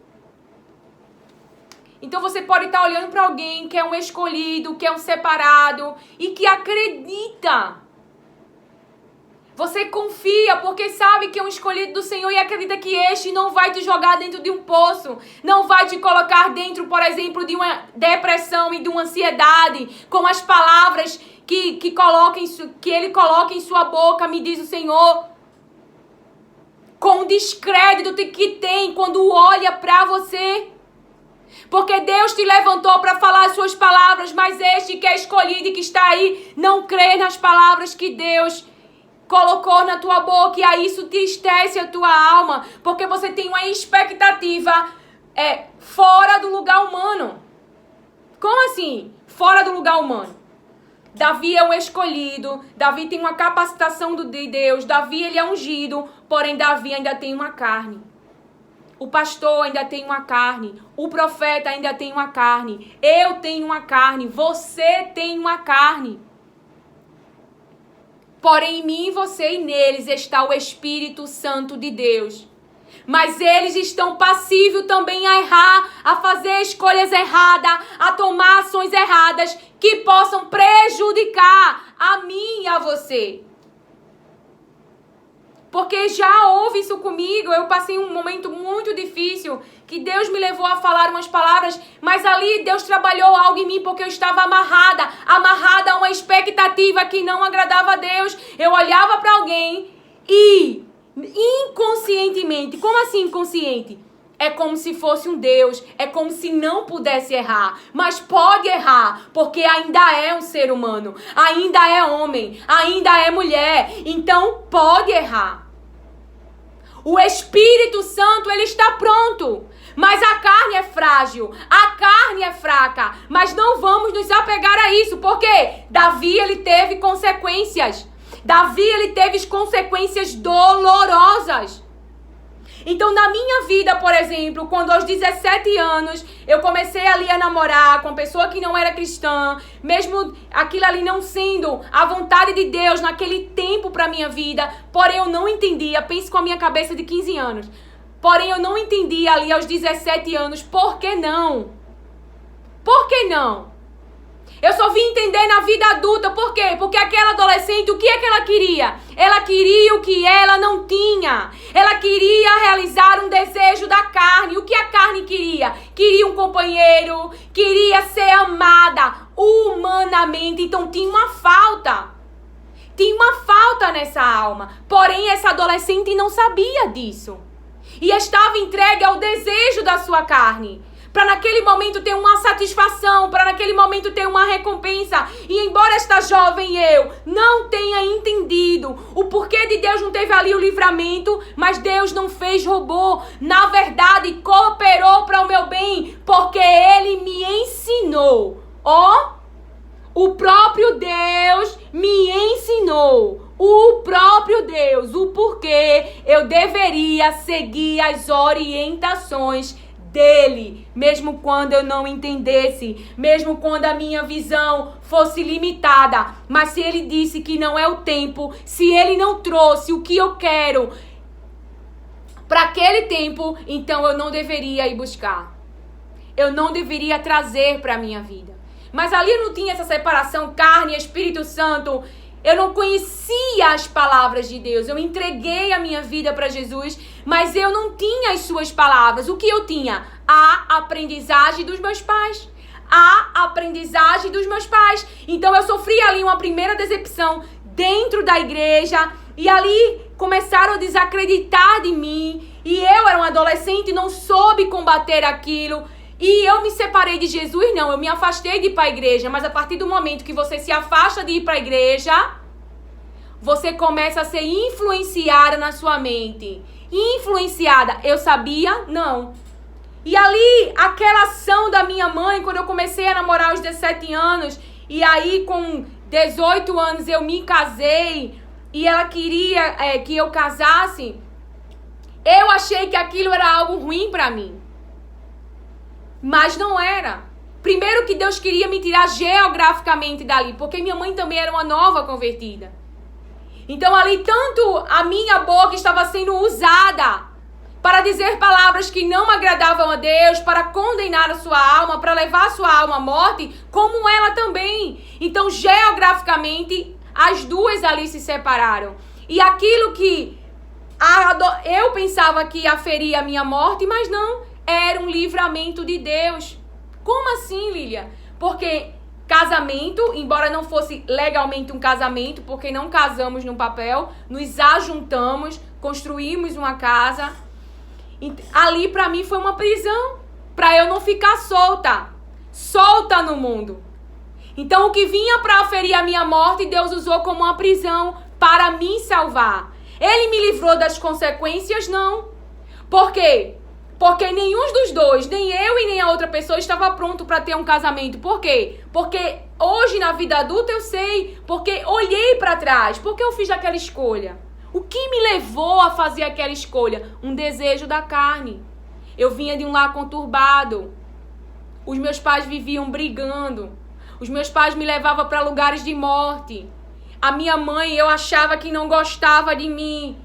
S1: Então você pode estar olhando para alguém que é um escolhido, que é um separado e que acredita. Você confia porque sabe que é um escolhido do Senhor e acredita que este não vai te jogar dentro de um poço. Não vai te colocar dentro, por exemplo, de uma depressão e de uma ansiedade. Com as palavras que ele coloca em sua boca, me diz o Senhor. Com o descrédito que tem quando olha para você. Porque Deus te levantou para falar as suas palavras, mas este que é escolhido e que está aí não crê nas palavras que Deus colocou na tua boca, e aí isso tristece a tua alma, porque você tem uma expectativa fora do lugar humano. Como assim? Fora do lugar humano. Davi é um escolhido, Davi tem uma capacitação de Deus, Davi ele é ungido, porém Davi ainda tem uma carne. O pastor ainda tem uma carne, o profeta ainda tem uma carne, eu tenho uma carne, você tem uma carne. Porém, em mim, você e neles está o Espírito Santo de Deus. Mas eles estão passíveis também a errar, a fazer escolhas erradas, a tomar ações erradas que possam prejudicar a mim e a você. Porque já houve isso comigo, eu passei um momento muito difícil, que Deus me levou a falar umas palavras, mas ali Deus trabalhou algo em mim porque eu estava amarrada a uma expectativa que não agradava a Deus. Eu olhava para alguém e inconscientemente, como assim inconsciente? É como se fosse um Deus, é como se não pudesse errar, mas pode errar, porque ainda é um ser humano, ainda é homem, ainda é mulher, então pode errar. O Espírito Santo, ele está pronto, mas a carne é frágil, a carne é fraca, mas não vamos nos apegar a isso, porque Davi, ele teve consequências, Davi, ele teve consequências dolorosas. Então, na minha vida, por exemplo, quando aos 17 anos eu comecei ali a namorar com uma pessoa que não era cristã, mesmo aquilo ali não sendo a vontade de Deus naquele tempo para minha vida, porém eu não entendia, pense com a minha cabeça de 15 anos, porém eu não entendia ali aos 17 anos, por que não? Por que não? Eu só vim entender na vida adulta. Por quê? Porque aquela adolescente, o que é que ela queria? Ela queria o que ela não tinha. Ela queria realizar um desejo da carne. O que a carne queria? Queria um companheiro, queria ser amada humanamente. Então tinha uma falta. Tinha uma falta nessa alma. Porém, essa adolescente não sabia disso. E estava entregue ao desejo da sua carne. Para naquele momento ter uma satisfação, para naquele momento ter uma recompensa. E embora esta jovem eu não tenha entendido o porquê de Deus não teve ali o livramento, mas Deus não fez robô. Na verdade, cooperou para o meu bem, porque Ele me ensinou. O próprio Deus me ensinou. O próprio Deus, o porquê eu deveria seguir as orientações dele, mesmo quando eu não entendesse, mesmo quando a minha visão fosse limitada. Mas se ele disse que não é o tempo, se ele não trouxe o que eu quero para aquele tempo, então eu não deveria ir buscar. Eu não deveria trazer para a minha vida. Mas ali eu não tinha essa separação, carne e Espírito Santo. Eu não conhecia as palavras de Deus. Eu entreguei a minha vida para Jesus, mas eu não tinha as suas palavras. O que eu tinha? A aprendizagem dos meus pais. A aprendizagem dos meus pais. Então eu sofri ali uma primeira decepção dentro da igreja. E ali começaram a desacreditar de mim. E eu era um adolescente e não soube combater aquilo. E eu me separei de Jesus? Não, eu me afastei de ir para a igreja. Mas a partir do momento que você se afasta de ir para a igreja, você começa a ser influenciada na sua mente. Influenciada. Eu sabia? Não. E ali, aquela ação da minha mãe, quando eu comecei a namorar aos 17 anos, e aí com 18 anos eu me casei, e ela queria que eu casasse, eu achei que aquilo era algo ruim para mim. Mas não era. Primeiro que Deus queria me tirar geograficamente dali, porque minha mãe também era uma nova convertida. Então ali tanto a minha boca estava sendo usada para dizer palavras que não agradavam a Deus, para condenar a sua alma, para levar a sua alma à morte, como ela também. Então geograficamente as duas ali se separaram. E aquilo que eu pensava que aferia a minha morte, mas não. Era um livramento de Deus. Como assim, Lília? Porque casamento, embora não fosse legalmente um casamento, porque não casamos no papel, nos ajuntamos, construímos uma casa. Ali para mim foi uma prisão, para eu não ficar solta no mundo. Então o que vinha para aferir a minha morte, Deus usou como uma prisão para me salvar. Ele me livrou das consequências? Não. Por quê? Porque nenhum dos dois, nem eu e nem a outra pessoa, estava pronto para ter um casamento. Por quê? Porque hoje na vida adulta eu sei, porque olhei para trás, porque eu fiz aquela escolha. O que me levou a fazer aquela escolha? Um desejo da carne. Eu vinha de um lar conturbado. Os meus pais viviam brigando. Os meus pais me levavam para lugares de morte. A minha mãe, eu achava que não gostava de mim.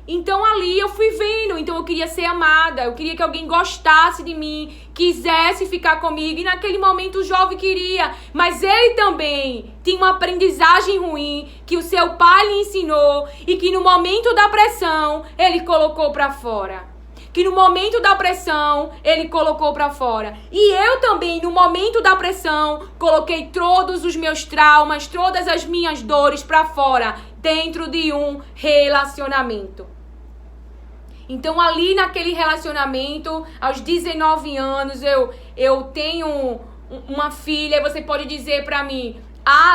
S1: Então ali eu fui vendo, então eu queria ser amada, eu queria que alguém gostasse de mim, quisesse ficar comigo, e naquele momento o jovem queria, mas ele também tinha uma aprendizagem ruim que o seu pai lhe ensinou e que no momento da pressão ele colocou para fora. Que no momento da pressão, ele colocou para fora. E eu também, no momento da pressão, coloquei todos os meus traumas, todas as minhas dores para fora, dentro de um relacionamento. Então, ali naquele relacionamento, aos 19 anos, eu tenho uma filha, e você pode dizer para mim,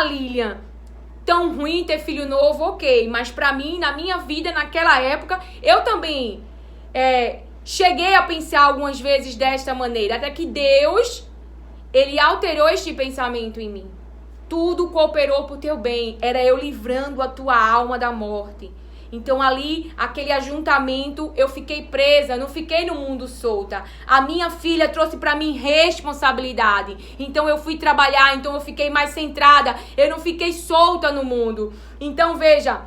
S1: Lilian, tão ruim ter filho novo, ok. Mas para mim, na minha vida, naquela época, eu também... cheguei a pensar algumas vezes desta maneira, até que Deus, ele alterou este pensamento em mim. Tudo cooperou para o teu bem, era eu livrando a tua alma da morte. Então ali, aquele ajuntamento, eu fiquei presa, não fiquei no mundo solta. A minha filha trouxe para mim responsabilidade. Então eu fui trabalhar, então eu fiquei mais centrada, eu não fiquei solta no mundo. Então veja,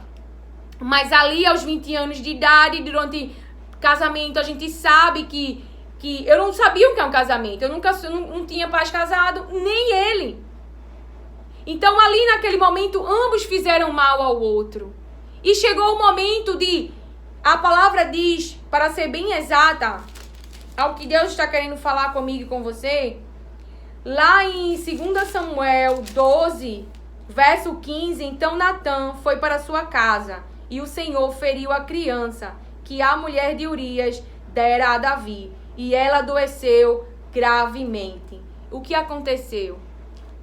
S1: mas ali aos 20 anos de idade, durante... casamento, a gente sabe que eu não sabia o que é um casamento. Eu não tinha pais casados, nem ele. Então, ali naquele momento, ambos fizeram mal ao outro. E chegou o momento de... A palavra diz, para ser bem exata, ao que Deus está querendo falar comigo e com você, lá em 2 Samuel 12, verso 15, então Natã foi para sua casa, e o Senhor feriu a criança que a mulher de Urias dera a Davi, e ela adoeceu gravemente. O que aconteceu?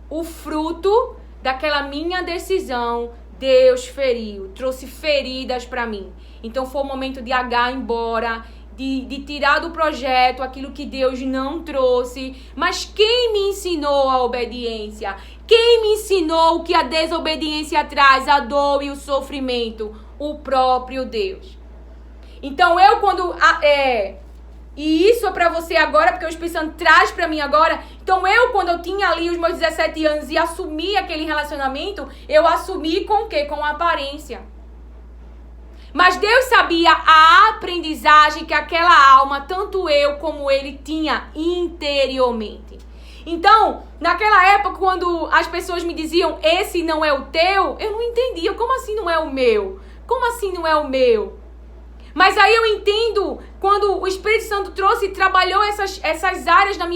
S1: O fruto daquela minha decisão, Deus feriu, trouxe feridas para mim. Então foi o momento de H ir embora, de tirar do projeto aquilo que Deus não trouxe. Mas quem me ensinou a obediência? Quem me ensinou o que a desobediência traz, a dor e o sofrimento? O próprio Deus. Então eu quando... E isso é pra você agora, porque o Espírito Santo traz pra mim agora. Então eu, quando eu tinha ali os meus 17 anos e assumi aquele relacionamento, eu assumi com o quê? Com a aparência. Mas Deus sabia a aprendizagem que aquela alma, tanto eu como ele, tinha interiormente. Então, naquela época, quando as pessoas me diziam, esse não é o teu, eu não entendia. Como assim não é o meu? Como assim não é o meu? Mas aí eu entendo, quando o Espírito Santo trouxe e trabalhou essas áreas na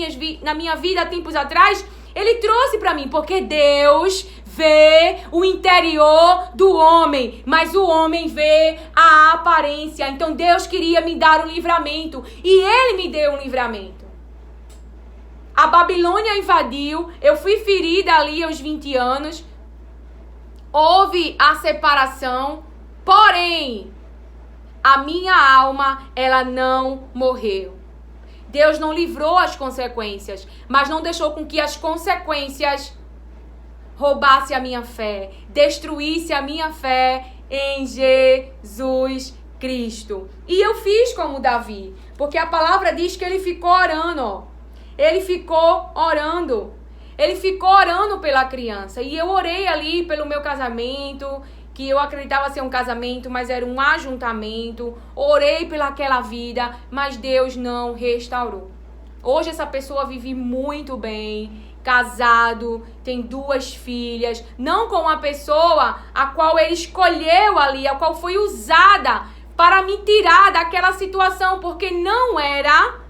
S1: minha vida há tempos atrás, ele trouxe para mim, porque Deus vê o interior do homem, mas o homem vê a aparência. Então Deus queria me dar um livramento, e ele me deu um livramento. A Babilônia invadiu, eu fui ferida ali aos 20 anos, houve a separação, porém... a minha alma, ela não morreu. Deus não livrou as consequências, mas não deixou com que as consequências roubassem a minha fé, destruísse a minha fé em Jesus Cristo. E eu fiz como Davi, porque a palavra diz que ele ficou orando, ó. Ele ficou orando. Ele ficou orando pela criança. E eu orei ali pelo meu casamento, que eu acreditava ser um casamento, mas era um ajuntamento. Orei pelaquela vida, mas Deus não restaurou. Hoje essa pessoa vive muito bem, casado, tem 2 filhas, não com uma pessoa a qual ele escolheu ali, a qual foi usada para me tirar daquela situação, porque não era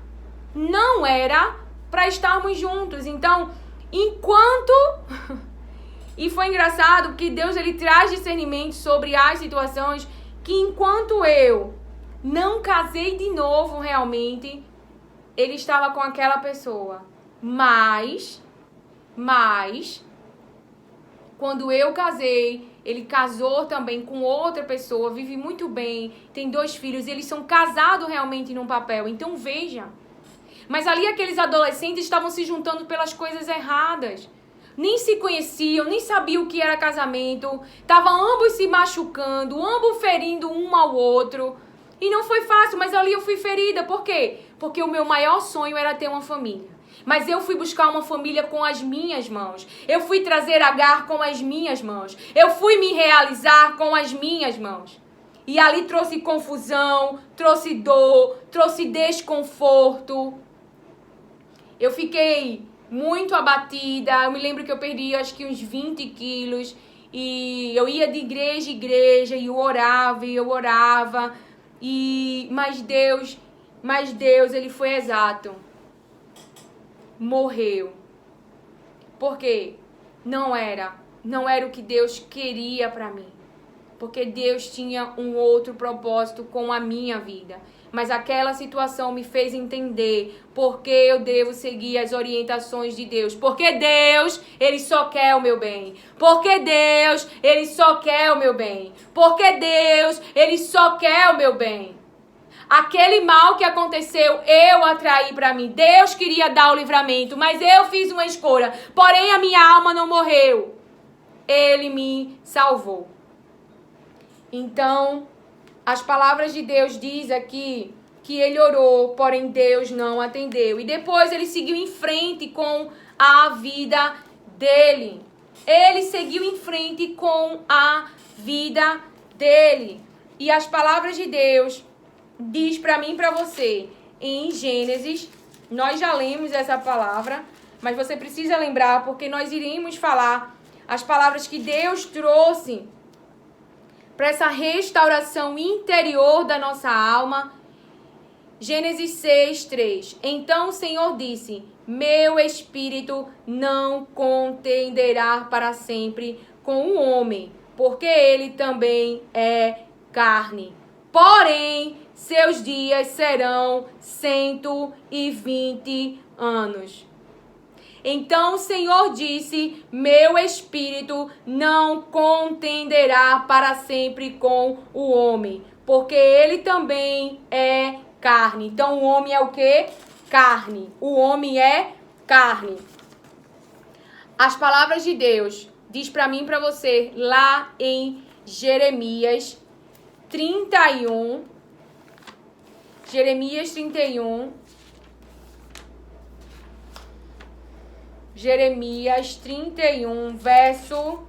S1: para estarmos juntos. Então, enquanto... E foi engraçado que Deus, ele traz discernimento sobre as situações que enquanto eu não casei de novo realmente, ele estava com aquela pessoa. Mas, quando eu casei, ele casou também com outra pessoa, vive muito bem, tem 2 filhos, eles são casados realmente num papel. Então veja, mas ali aqueles adolescentes estavam se juntando pelas coisas erradas. Nem se conheciam, nem sabiam o que era casamento. Estavam ambos se machucando, ambos ferindo um ao outro. E não foi fácil, mas ali eu fui ferida. Por quê? Porque o meu maior sonho era ter uma família. Mas eu fui buscar uma família com as minhas mãos. Eu fui trazer Agar com as minhas mãos. Eu fui me realizar com as minhas mãos. E ali trouxe confusão, trouxe dor, trouxe desconforto. Eu fiquei muito abatida. Eu me lembro que eu perdi acho que uns 20 quilos. E eu ia de igreja em igreja e eu orava. Mas Deus, ele foi exato. Morreu. Por quê? Não era o que Deus queria para mim. Porque Deus tinha um outro propósito com a minha vida. Mas aquela situação me fez entender por que eu devo seguir as orientações de Deus. Porque Deus, ele só quer o meu bem. Porque Deus, ele só quer o meu bem. Porque Deus, ele só quer o meu bem. Aquele mal que aconteceu, eu atraí para mim. Deus queria dar o livramento, mas eu fiz uma escolha. Porém, a minha alma não morreu. Ele me salvou. Então, as palavras de Deus diz aqui que ele orou, porém Deus não atendeu. E depois ele seguiu em frente com a vida dele. Ele seguiu em frente com a vida dele. E as palavras de Deus diz para mim e para você em Gênesis, nós já lemos essa palavra, mas você precisa lembrar porque nós iremos falar as palavras que Deus trouxe para essa restauração interior da nossa alma. Gênesis 6:3. Então o Senhor disse: meu espírito não contenderá para sempre com o homem, porque ele também é carne. Porém, seus dias serão 120 anos. Então o Senhor disse: meu espírito não contenderá para sempre com o homem, porque ele também é carne. Então o homem é o quê? Carne. O homem é carne. As palavras de Deus diz para mim e para você lá em Jeremias 31. Jeremias 31. Jeremias 31, verso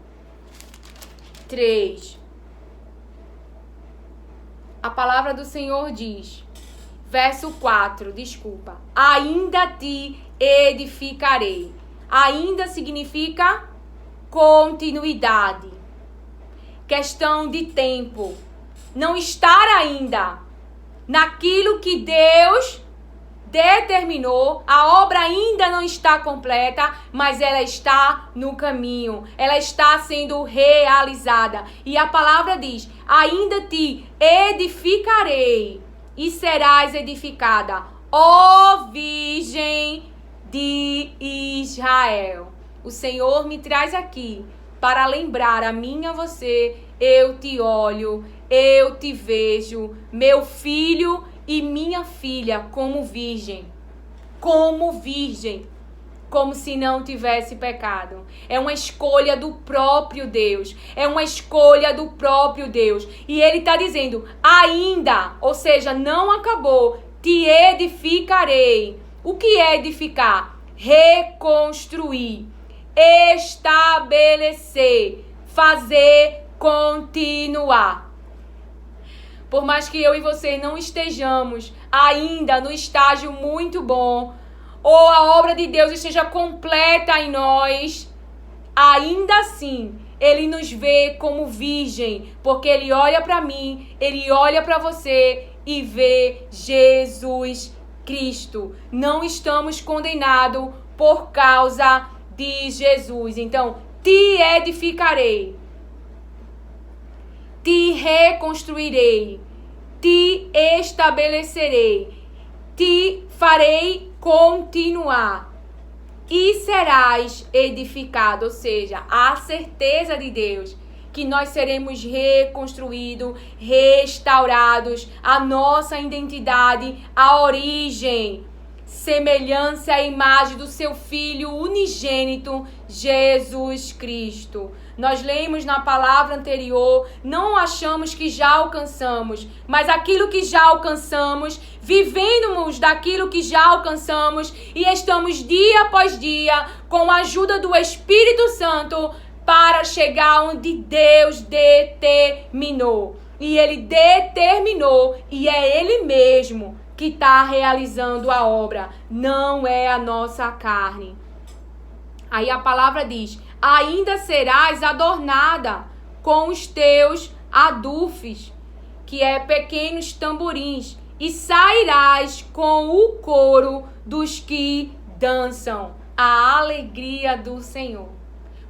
S1: 3. A palavra do Senhor diz, verso 4, desculpa. Ainda te edificarei. Ainda significa continuidade. Questão de tempo. Não estar ainda naquilo que Deus determinou, a obra ainda não está completa, mas ela está no caminho, ela está sendo realizada. E a palavra diz: ainda te edificarei e serás edificada, ó Virgem de Israel. O Senhor me traz aqui para lembrar a mim e a você: eu te olho, eu te vejo, meu filho e minha filha como virgem, como se não tivesse pecado. É uma escolha do próprio Deus, é uma escolha do próprio Deus. E ele está dizendo, ainda, ou seja, não acabou, te edificarei. O que é edificar? Reconstruir, estabelecer, fazer continuar. Por mais que eu e você não estejamos ainda no estágio muito bom, ou a obra de Deus esteja completa em nós, ainda assim, ele nos vê como virgem, porque ele olha para mim, ele olha para você e vê Jesus Cristo. Não estamos condenados por causa de Jesus. Então, te edificarei, te reconstruirei, te estabelecerei, te farei continuar e serás edificado. Ou seja, a certeza de Deus que nós seremos reconstruídos, restaurados, a nossa identidade, a origem, semelhança à imagem do seu Filho unigênito, Jesus Cristo. Nós lemos na palavra anterior, não achamos que já alcançamos, mas aquilo que já alcançamos, vivemos daquilo que já alcançamos e estamos dia após dia, com a ajuda do Espírito Santo, para chegar onde Deus determinou. e Ele determinou, e é Ele mesmo que está realizando a obra, não é a nossa carne. Aí a palavra diz: ainda serás adornada com os teus adufes, que é pequenos tamborins, e sairás com o coro dos que dançam, a alegria do Senhor.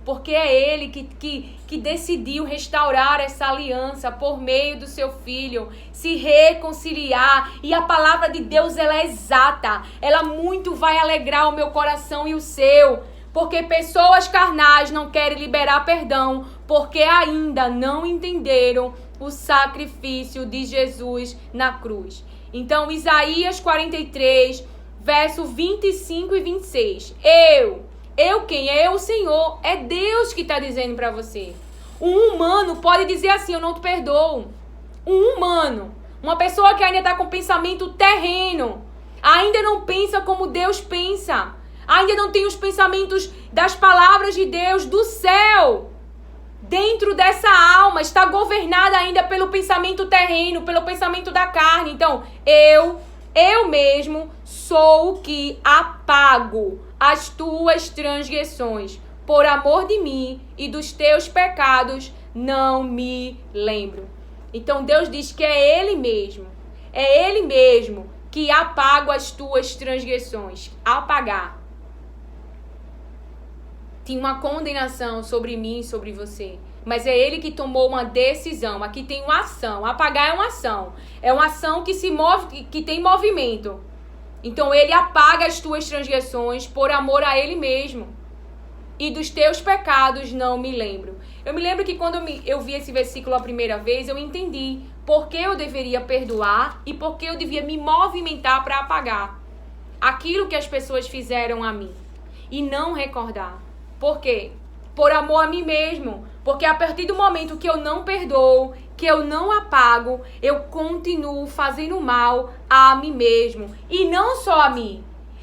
S1: Porque é Ele que decidiu restaurar essa aliança por meio do seu Filho, se reconciliar. E a palavra de Deus, ela é exata. Ela muito vai alegrar o meu coração e o seu. Porque pessoas carnais não querem liberar perdão, porque ainda não entenderam o sacrifício de Jesus na cruz. Então, Isaías 43, verso 25 e 26. Eu quem? É o Senhor. É Deus que está dizendo para você. Um humano pode dizer assim: eu não te perdoo. Um humano, uma pessoa que ainda está com pensamento terreno, ainda não pensa como Deus pensa, ainda não tem os pensamentos das palavras de Deus do céu dentro dessa alma, está governada ainda pelo pensamento terreno, pelo pensamento da carne. Então, eu mesmo sou o que apago as tuas transgressões, por amor de mim, e dos teus pecados não me lembro. Então Deus diz que é Ele mesmo que apaga as tuas transgressões. Apagar. Tinha uma condenação sobre mim e sobre você, mas é Ele que tomou uma decisão. Aqui tem uma ação. Apagar é uma ação. É uma ação que se move, que tem movimento. Então Ele apaga as tuas transgressões por amor a Ele mesmo. E dos teus pecados não me lembro. Eu me lembro que quando eu vi esse versículo a primeira vez, eu entendi por que eu deveria perdoar e por que eu devia me movimentar para apagar aquilo que as pessoas fizeram a mim. E não recordar. Por quê? Por amor a mim mesmo. Porque a partir do momento que eu não perdoo, que eu não apago, eu continuo fazendo mal a mim mesmo. E não só a mim,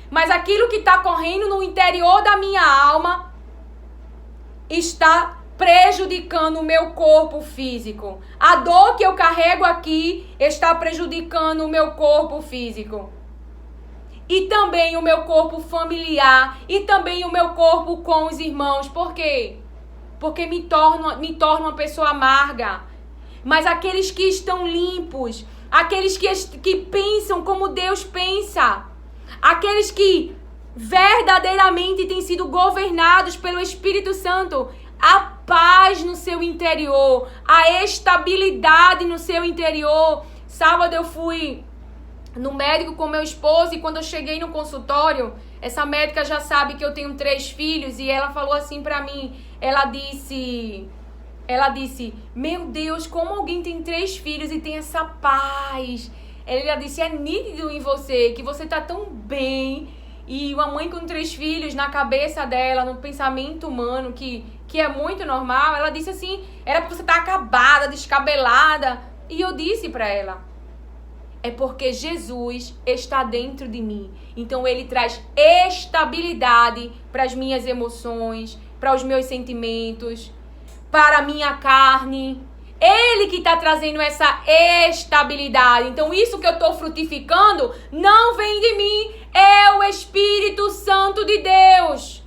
S1: mas aquilo que está correndo no interior da minha alma está prejudicando o meu corpo físico. A dor que eu carrego aqui está prejudicando o meu corpo físico. E também o meu corpo familiar. E também o meu corpo com os irmãos. Por quê? Porque me torno uma pessoa amarga. Mas aqueles que estão limpos, aqueles que pensam como Deus pensa, aqueles que verdadeiramente têm sido governados pelo Espírito Santo, a paz no seu interior, a estabilidade no seu interior. Sábado eu fui no médico com meu esposo e quando eu cheguei no consultório, essa médica já sabe que eu tenho 3 filhos e ela falou assim pra mim, ela disse, meu Deus, como alguém tem 3 filhos e tem essa paz? Ela disse, é nítido em você, que você tá tão bem. E uma mãe com 3 filhos, na cabeça dela, no pensamento humano, que é muito normal, ela disse assim, era porque você tá acabada, descabelada. E eu disse pra ela, é porque Jesus está dentro de mim. Então Ele traz estabilidade para as minhas emoções, para os meus sentimentos, para a minha carne. Ele que está trazendo essa estabilidade. Então isso que eu estou frutificando não vem de mim, é o Espírito Santo de Deus.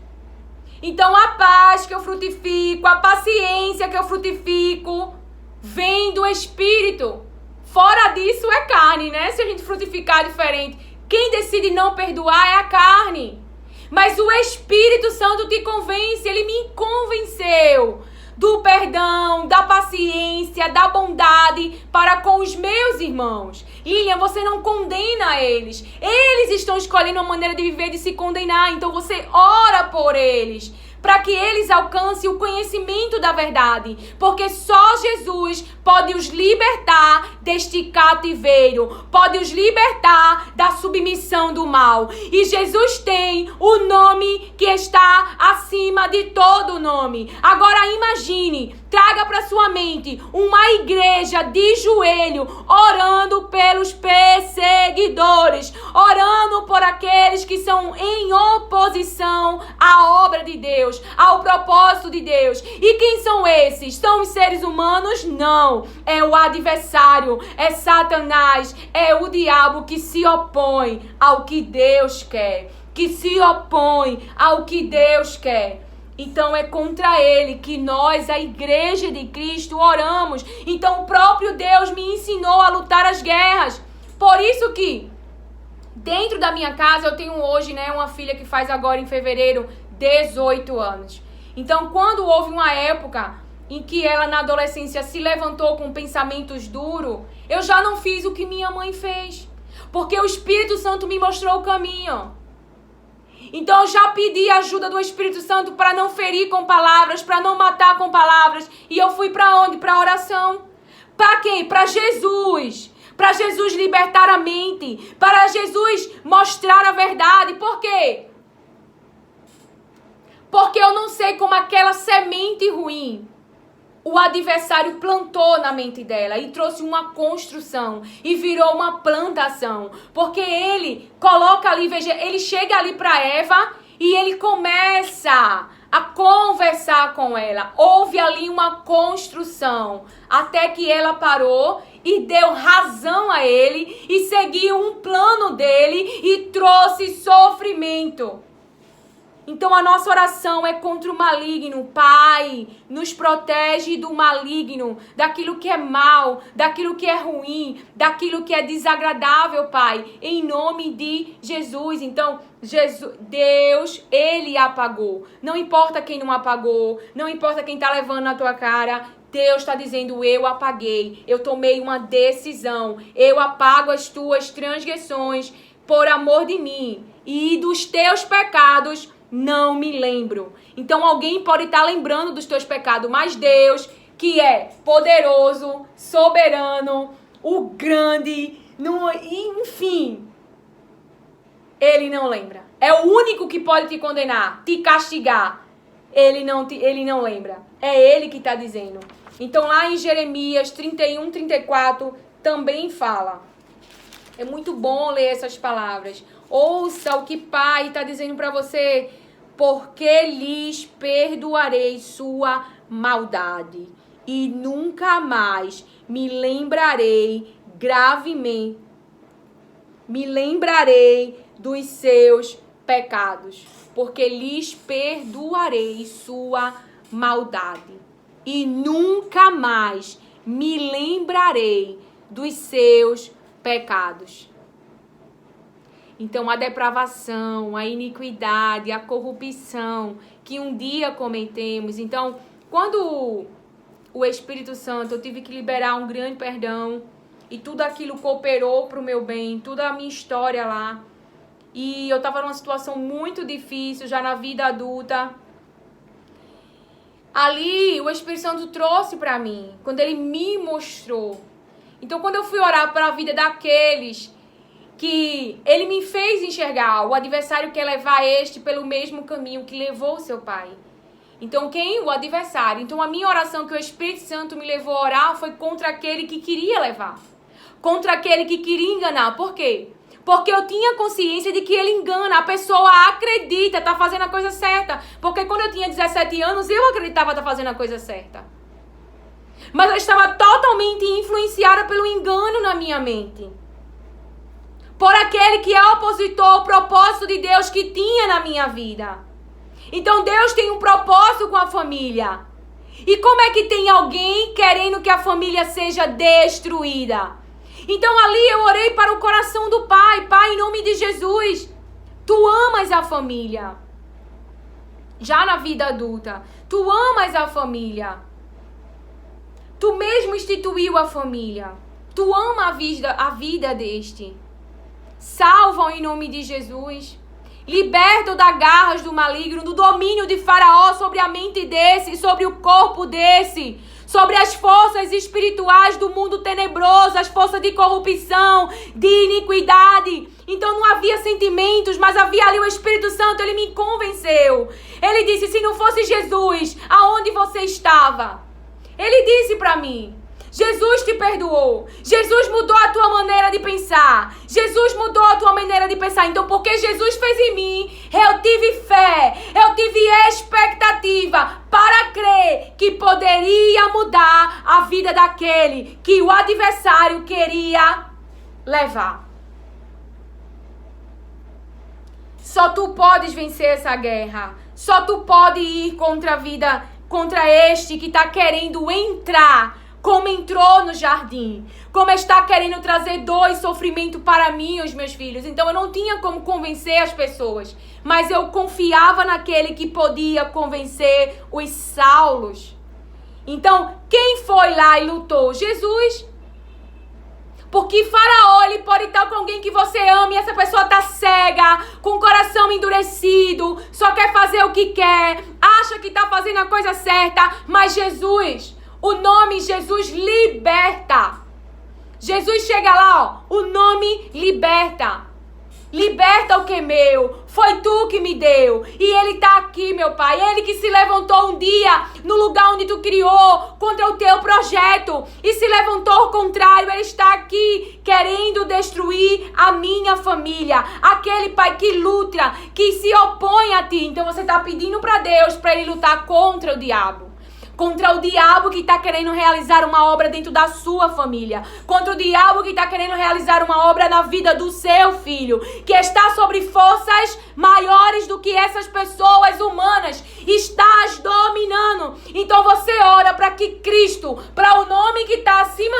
S1: Então a paz que eu frutifico, a paciência que eu frutifico, vem do Espírito. Fora disso é carne, né? Se a gente frutificar diferente, quem decide não perdoar é a carne. Mas o Espírito Santo te convence, Ele me convenceu do perdão, da paciência, da bondade para com os meus irmãos. Lilian, você não condena eles. Eles estão escolhendo uma maneira de viver, de se condenar. Então você ora por eles, para que eles alcancem o conhecimento da verdade. Porque só Jesus pode os libertar deste cativeiro, pode os libertar da submissão do mal. E Jesus tem o nome que está acima de todo nome. Agora imagine, traga para sua mente uma igreja de joelho, orando pelos perseguidores, orando por aqueles que são em oposição à obra obra de Deus, ao propósito de Deus. E quem são esses? São os seres humanos? Não. É o adversário, é Satanás, é o diabo que se opõe ao que Deus quer, que se opõe ao que Deus quer. Então é contra ele que nós, a igreja de Cristo, oramos. Então o próprio Deus me ensinou a lutar as guerras. Por isso que dentro da minha casa eu tenho hoje, uma filha que faz agora em fevereiro 18 anos. Então quando houve uma época em que ela na adolescência se levantou com pensamentos duros, eu já não fiz o que minha mãe fez. Porque o Espírito Santo me mostrou o caminho. Então eu já pedi a ajuda do Espírito Santo para não ferir com palavras, para não matar com palavras. E eu fui para onde? Para a oração. Para quem? Para Jesus. Para Jesus libertar a mente. Para Jesus mostrar a verdade. Por quê? Porque eu não sei como aquela semente ruim o adversário plantou na mente dela e trouxe uma construção e virou uma plantação. Porque ele coloca ali, veja, ele chega ali para Eva e ele começa a conversar com ela. Houve ali uma construção até que ela parou e deu razão a ele e seguiu um plano dele e trouxe sofrimento. Então a nossa oração é contra o maligno. Pai, nos protege do maligno, daquilo que é mal, daquilo que é ruim, daquilo que é desagradável, Pai, em nome de Jesus. Então, Deus, Ele apagou. Não importa quem não apagou, não importa quem está levando na tua cara. Deus está dizendo, eu apaguei, eu tomei uma decisão, eu apago as tuas transgressões por amor de mim e dos teus pecados não me lembro. Então alguém pode estar lembrando dos teus pecados, mas Deus, que é poderoso, soberano, o grande, enfim, Ele não lembra. É o único que pode te condenar, te castigar. Ele não lembra. É Ele que está dizendo. Então lá em Jeremias 31, 34 também fala. É muito bom ler essas palavras. Ouça o que Pai está dizendo para você. Porque lhes perdoarei sua maldade e nunca mais me lembrarei dos seus pecados. Porque lhes perdoarei sua maldade e nunca mais me lembrarei dos seus pecados. Então, a depravação, a iniquidade, a corrupção que um dia cometemos. Então, quando o Espírito Santo, eu tive que liberar um grande perdão e tudo aquilo cooperou para o meu bem, toda a minha história lá. E eu estava numa situação muito difícil, já na vida adulta. Ali, o Espírito Santo trouxe para mim, quando ele me mostrou. Então, quando eu fui orar para a vida daqueles que ele me fez enxergar, o adversário quer levar este pelo mesmo caminho que levou seu pai. Então quem? O adversário. Então a minha oração que o Espírito Santo me levou a orar foi contra aquele que queria levar. Contra aquele que queria enganar. Por quê? Porque eu tinha consciência de que ele engana. A pessoa acredita, tá fazendo a coisa certa. Porque quando eu tinha 17 anos, eu acreditava tá fazendo a coisa certa. Mas eu estava totalmente influenciada pelo engano na minha mente. Por aquele que é opositor ao propósito de Deus que tinha na minha vida. Então Deus tem um propósito com a família. E como é que tem alguém querendo que a família seja destruída? Então ali eu orei para o coração do Pai. Pai, em nome de Jesus, Tu amas a família. Já na vida adulta, Tu amas a família. Tu mesmo instituiu a família. Tu ama a vida deste. Salvam em nome de Jesus. Libertam das garras do maligno, do domínio de Faraó sobre a mente desse, sobre o corpo desse, sobre as forças espirituais do mundo tenebroso, as forças de corrupção, de iniquidade. Então não havia sentimentos, mas havia ali o Espírito Santo, ele me convenceu. Ele disse, se não fosse Jesus, aonde você estava? Ele disse para mim, Jesus te perdoou. Jesus mudou a tua maneira de pensar. Jesus mudou a tua maneira de pensar. Então, porque Jesus fez em mim, eu tive fé, eu tive expectativa para crer que poderia mudar a vida daquele que o adversário queria levar. Só tu podes vencer essa guerra. Só tu pode ir contra a vida, contra este que está querendo entrar, como entrou no jardim. Como está querendo trazer dor e sofrimento para mim e os meus filhos. Então eu não tinha como convencer as pessoas. Mas eu confiava naquele que podia convencer os Saulos. Então, quem foi lá e lutou? Jesus. Porque Faraó, ele pode estar com alguém que você ama e essa pessoa está cega, com o coração endurecido, só quer fazer o que quer, acha que está fazendo a coisa certa, mas Jesus, o nome Jesus liberta. Jesus chega lá, ó, o nome liberta. Liberta o que é meu, foi tu que me deu, e ele está aqui, meu Pai, ele que se levantou um dia no lugar onde tu criou, contra o teu projeto, e se levantou ao contrário, ele está aqui, querendo destruir a minha família, aquele Pai que luta, que se opõe a ti. Então você está pedindo para Deus, para ele lutar contra o diabo. Contra o diabo que está querendo realizar uma obra dentro da sua família. Contra o diabo que está querendo realizar uma obra na vida do seu filho. Que está sobre forças maiores do que essas pessoas humanas. Estás dominando. Então você ora para que Cristo, para o nome que está acima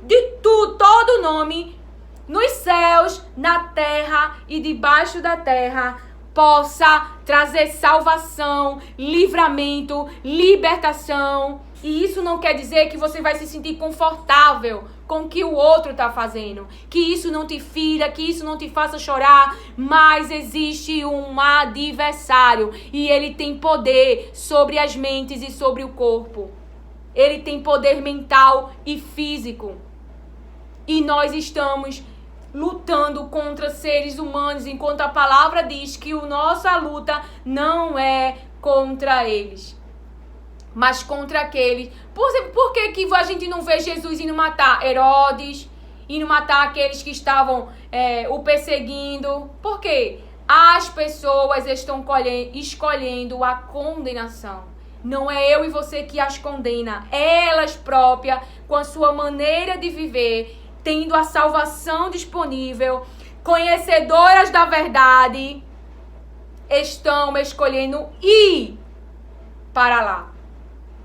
S1: de todo nome, nos céus, na terra e debaixo da terra, possa trazer salvação, livramento, libertação. E isso não quer dizer que você vai se sentir confortável com o que o outro está fazendo. Que isso não te fira, que isso não te faça chorar. Mas existe um adversário e ele tem poder sobre as mentes e sobre o corpo. Ele tem poder mental e físico. E nós estamos lutando contra seres humanos, enquanto a palavra diz que a nossa luta não é contra eles, mas contra aqueles. Por que a gente não vê Jesus indo matar Herodes, indo matar aqueles que estavam o perseguindo? Por quê? As pessoas estão escolhendo a condenação. Não é eu e você que as condena, elas próprias, com a sua maneira de viver, tendo a salvação disponível, conhecedoras da verdade, estão escolhendo ir para lá.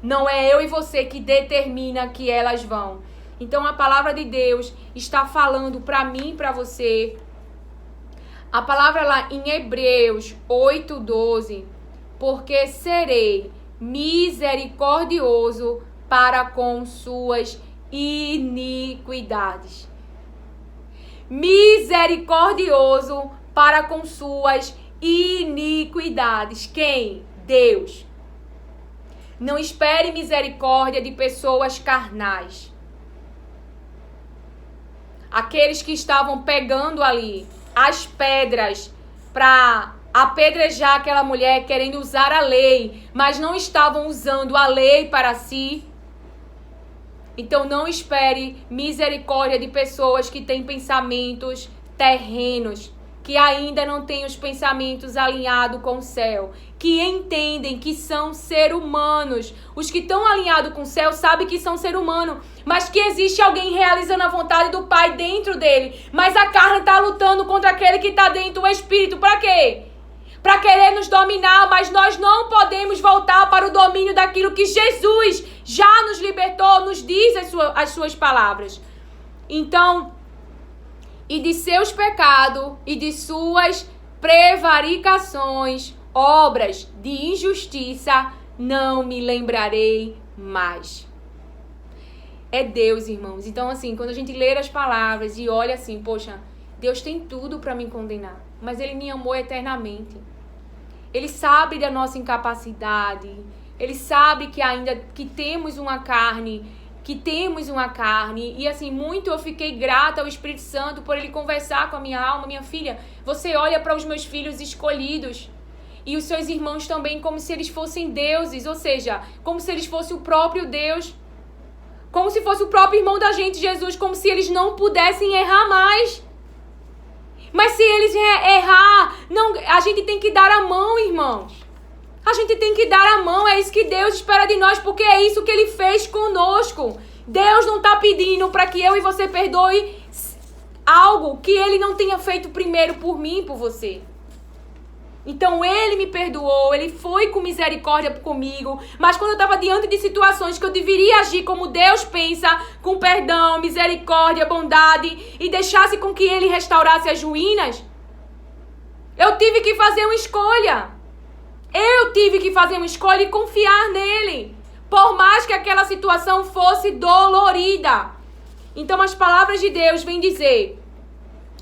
S1: Não é eu e você que determina que elas vão. Então a palavra de Deus está falando para mim e para você. A palavra lá em Hebreus 8:12, porque serei misericordioso para com suas iniquidades. Misericordioso para com suas iniquidades. Quem? Deus. Não espere misericórdia de pessoas carnais. Aqueles que estavam pegando ali as pedras para apedrejar aquela mulher, querendo usar a lei, mas não estavam usando a lei para si. Então não espere misericórdia de pessoas que têm pensamentos terrenos, que ainda não têm os pensamentos alinhados com o céu, que entendem que são seres humanos. Os que estão alinhados com o céu sabem que são seres humanos, mas que existe alguém realizando a vontade do Pai dentro dele. Mas a carne está lutando contra aquele que está dentro do Espírito. Para quê? Para querer nos dominar, mas nós não podemos voltar para o domínio daquilo que Jesus já nos libertou, nos diz as suas palavras. Então, e de seus pecados e de suas prevaricações, obras de injustiça, não me lembrarei mais. É Deus, irmãos. Então, assim, quando a gente lê as palavras e olha assim, poxa, Deus tem tudo para me condenar, mas Ele me amou eternamente. Ele sabe da nossa incapacidade. Ele sabe que ainda que temos uma carne. E assim, muito eu fiquei grata ao Espírito Santo por Ele conversar com a minha alma. Minha filha, você olha para os meus filhos escolhidos. E os seus irmãos também como se eles fossem deuses. Ou seja, como se eles fossem o próprio Deus. como se fosse o próprio irmão da gente, Jesus, como se eles não pudessem errar mais. Mas se eles errar, não, a gente tem que dar a mão, irmãos. A gente tem que dar a mão, é isso que Deus espera de nós, porque é isso que Ele fez conosco. Deus não está pedindo para que eu e você perdoe algo que Ele não tenha feito primeiro por mim e por você. Então Ele me perdoou, Ele foi com misericórdia comigo, mas quando eu estava diante de situações que eu deveria agir como Deus pensa, com perdão, misericórdia, bondade, e deixasse com que Ele restaurasse as ruínas, eu tive que fazer uma escolha. Eu tive que fazer uma escolha e confiar nele, por mais que aquela situação fosse dolorida. Então as palavras de Deus vêm dizer,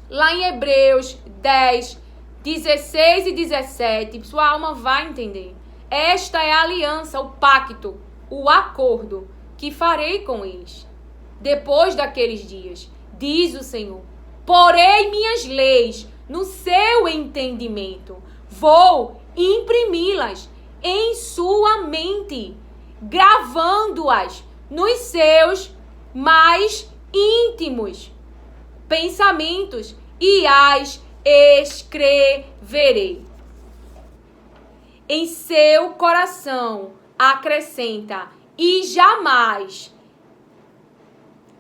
S1: lá em Hebreus 10, 16 e 17, sua alma vai entender. Esta é a aliança, o pacto, o acordo que farei com eles. Depois daqueles dias, diz o Senhor, porei minhas leis no seu entendimento. Vou imprimi-las em sua mente, gravando-as nos seus mais íntimos pensamentos e as escreverei. Em seu coração acrescenta, e jamais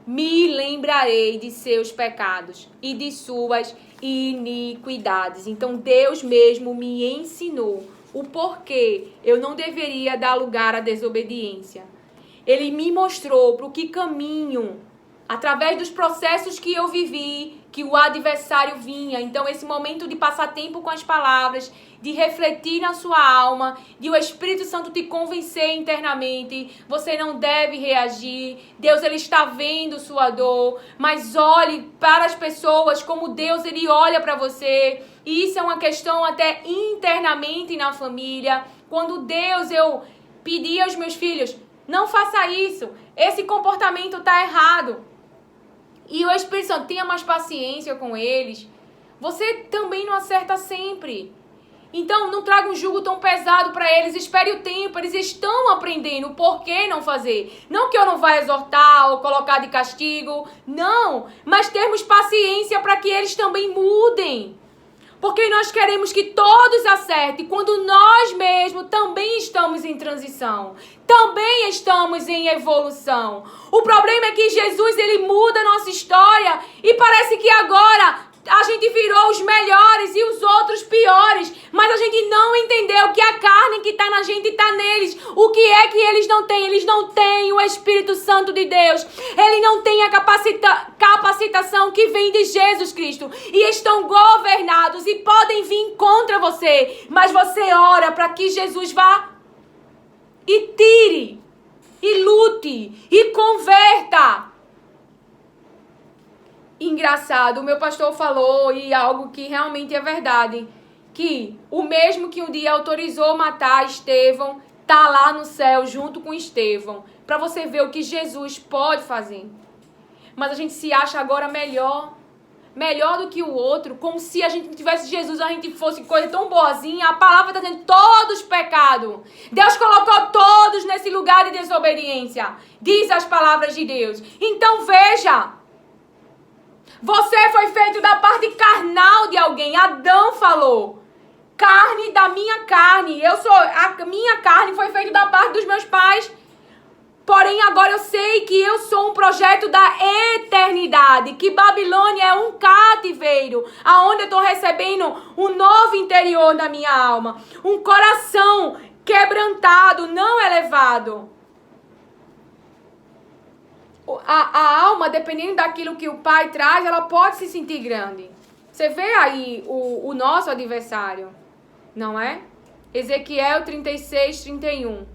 S1: me lembrarei de seus pecados e de suas iniquidades. Então Deus mesmo me ensinou o porquê eu não deveria dar lugar à desobediência. Ele me mostrou para o que caminho, através dos processos que eu vivi, que o adversário vinha. Então esse momento de passar tempo com as palavras, de refletir na sua alma, de o Espírito Santo te convencer internamente, você não deve reagir, Deus ele está vendo sua dor, mas olhe para as pessoas como Deus ele olha para você. E isso é uma questão até internamente na família. Quando Deus, eu pedi aos meus filhos, não faça isso, esse comportamento está errado. E o Espírito Santo, tenha mais paciência com eles. Você também não acerta sempre. Então, não traga um jugo tão pesado para eles. Espere o tempo. Eles estão aprendendo por que não fazer. Não que eu não vá exortar ou colocar de castigo. Não. Mas termos paciência para que eles também mudem. Porque nós queremos que todos acertem quando nós mesmos também estamos em transição. Também estamos em evolução. O problema é que Jesus, ele muda a nossa história e parece que agora a gente virou os melhores e os outros piores. Mas a gente não entendeu que a carne que está na gente está neles. O que é que eles não têm? Eles não têm o Espírito Santo de Deus. Ele não tem a capacitação que vem de Jesus Cristo. E estão governados e podem vir contra você. Mas você ora para que Jesus vá e tire, e lute, e converta. Engraçado, o meu pastor falou, e algo que realmente é verdade, que o mesmo que um dia autorizou matar Estevão, tá lá no céu junto com Estevão, para você ver o que Jesus pode fazer. Mas a gente se acha agora melhor do que o outro, como se a gente tivesse Jesus, a gente fosse coisa tão boazinha. A palavra está dizendo todos pecado. Deus colocou todos nesse lugar de desobediência, diz as palavras de Deus. Então veja, você foi feito da parte carnal de alguém. Adão falou, carne da minha carne. A minha carne foi feita da parte dos meus pais. Porém, agora eu sei que eu sou um projeto da eternidade, que Babilônia é um cativeiro, aonde eu estou recebendo um novo interior da minha alma, um coração quebrantado, não elevado. A alma, dependendo daquilo que o pai traz, ela pode se sentir grande. Você vê aí o nosso adversário, não é? Ezequiel 36, 31.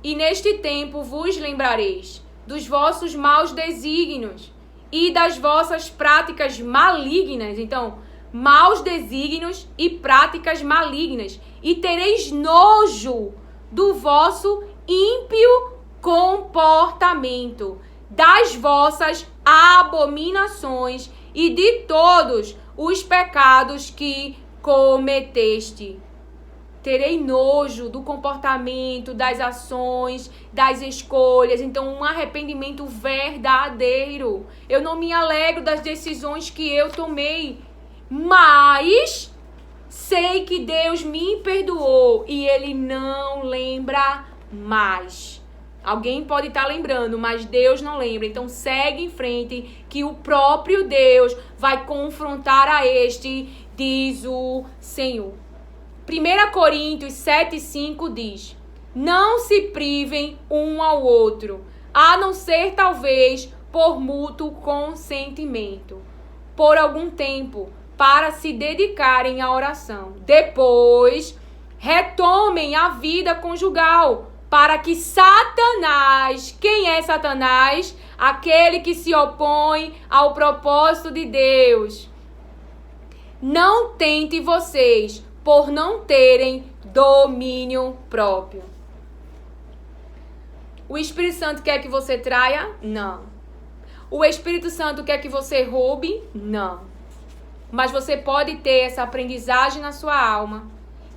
S1: E neste tempo vos lembrareis dos vossos maus desígnios e das vossas práticas malignas. Então, maus desígnios e práticas malignas. E tereis nojo do vosso ímpio comportamento, das vossas abominações e de todos os pecados que cometeste. terei nojo do comportamento, das ações, das escolhas. Então, um arrependimento verdadeiro. Eu não me alegro das decisões que eu tomei, mas sei que Deus me perdoou e Ele não lembra mais. Alguém pode estar lembrando, mas Deus não lembra. Então segue em frente, que o próprio Deus vai confrontar a este, diz o Senhor. 1 Coríntios 7,5 diz: não se privem um ao outro, a não ser talvez por mútuo consentimento, por algum tempo, para se dedicarem à oração. Depois, retomem a vida conjugal, para que Satanás, quem é Satanás? Aquele que se opõe ao propósito de Deus, não tente vocês por não terem domínio próprio. O Espírito Santo quer que você traia? Não. O Espírito Santo quer que você roube? Não. Mas você pode ter essa aprendizagem na sua alma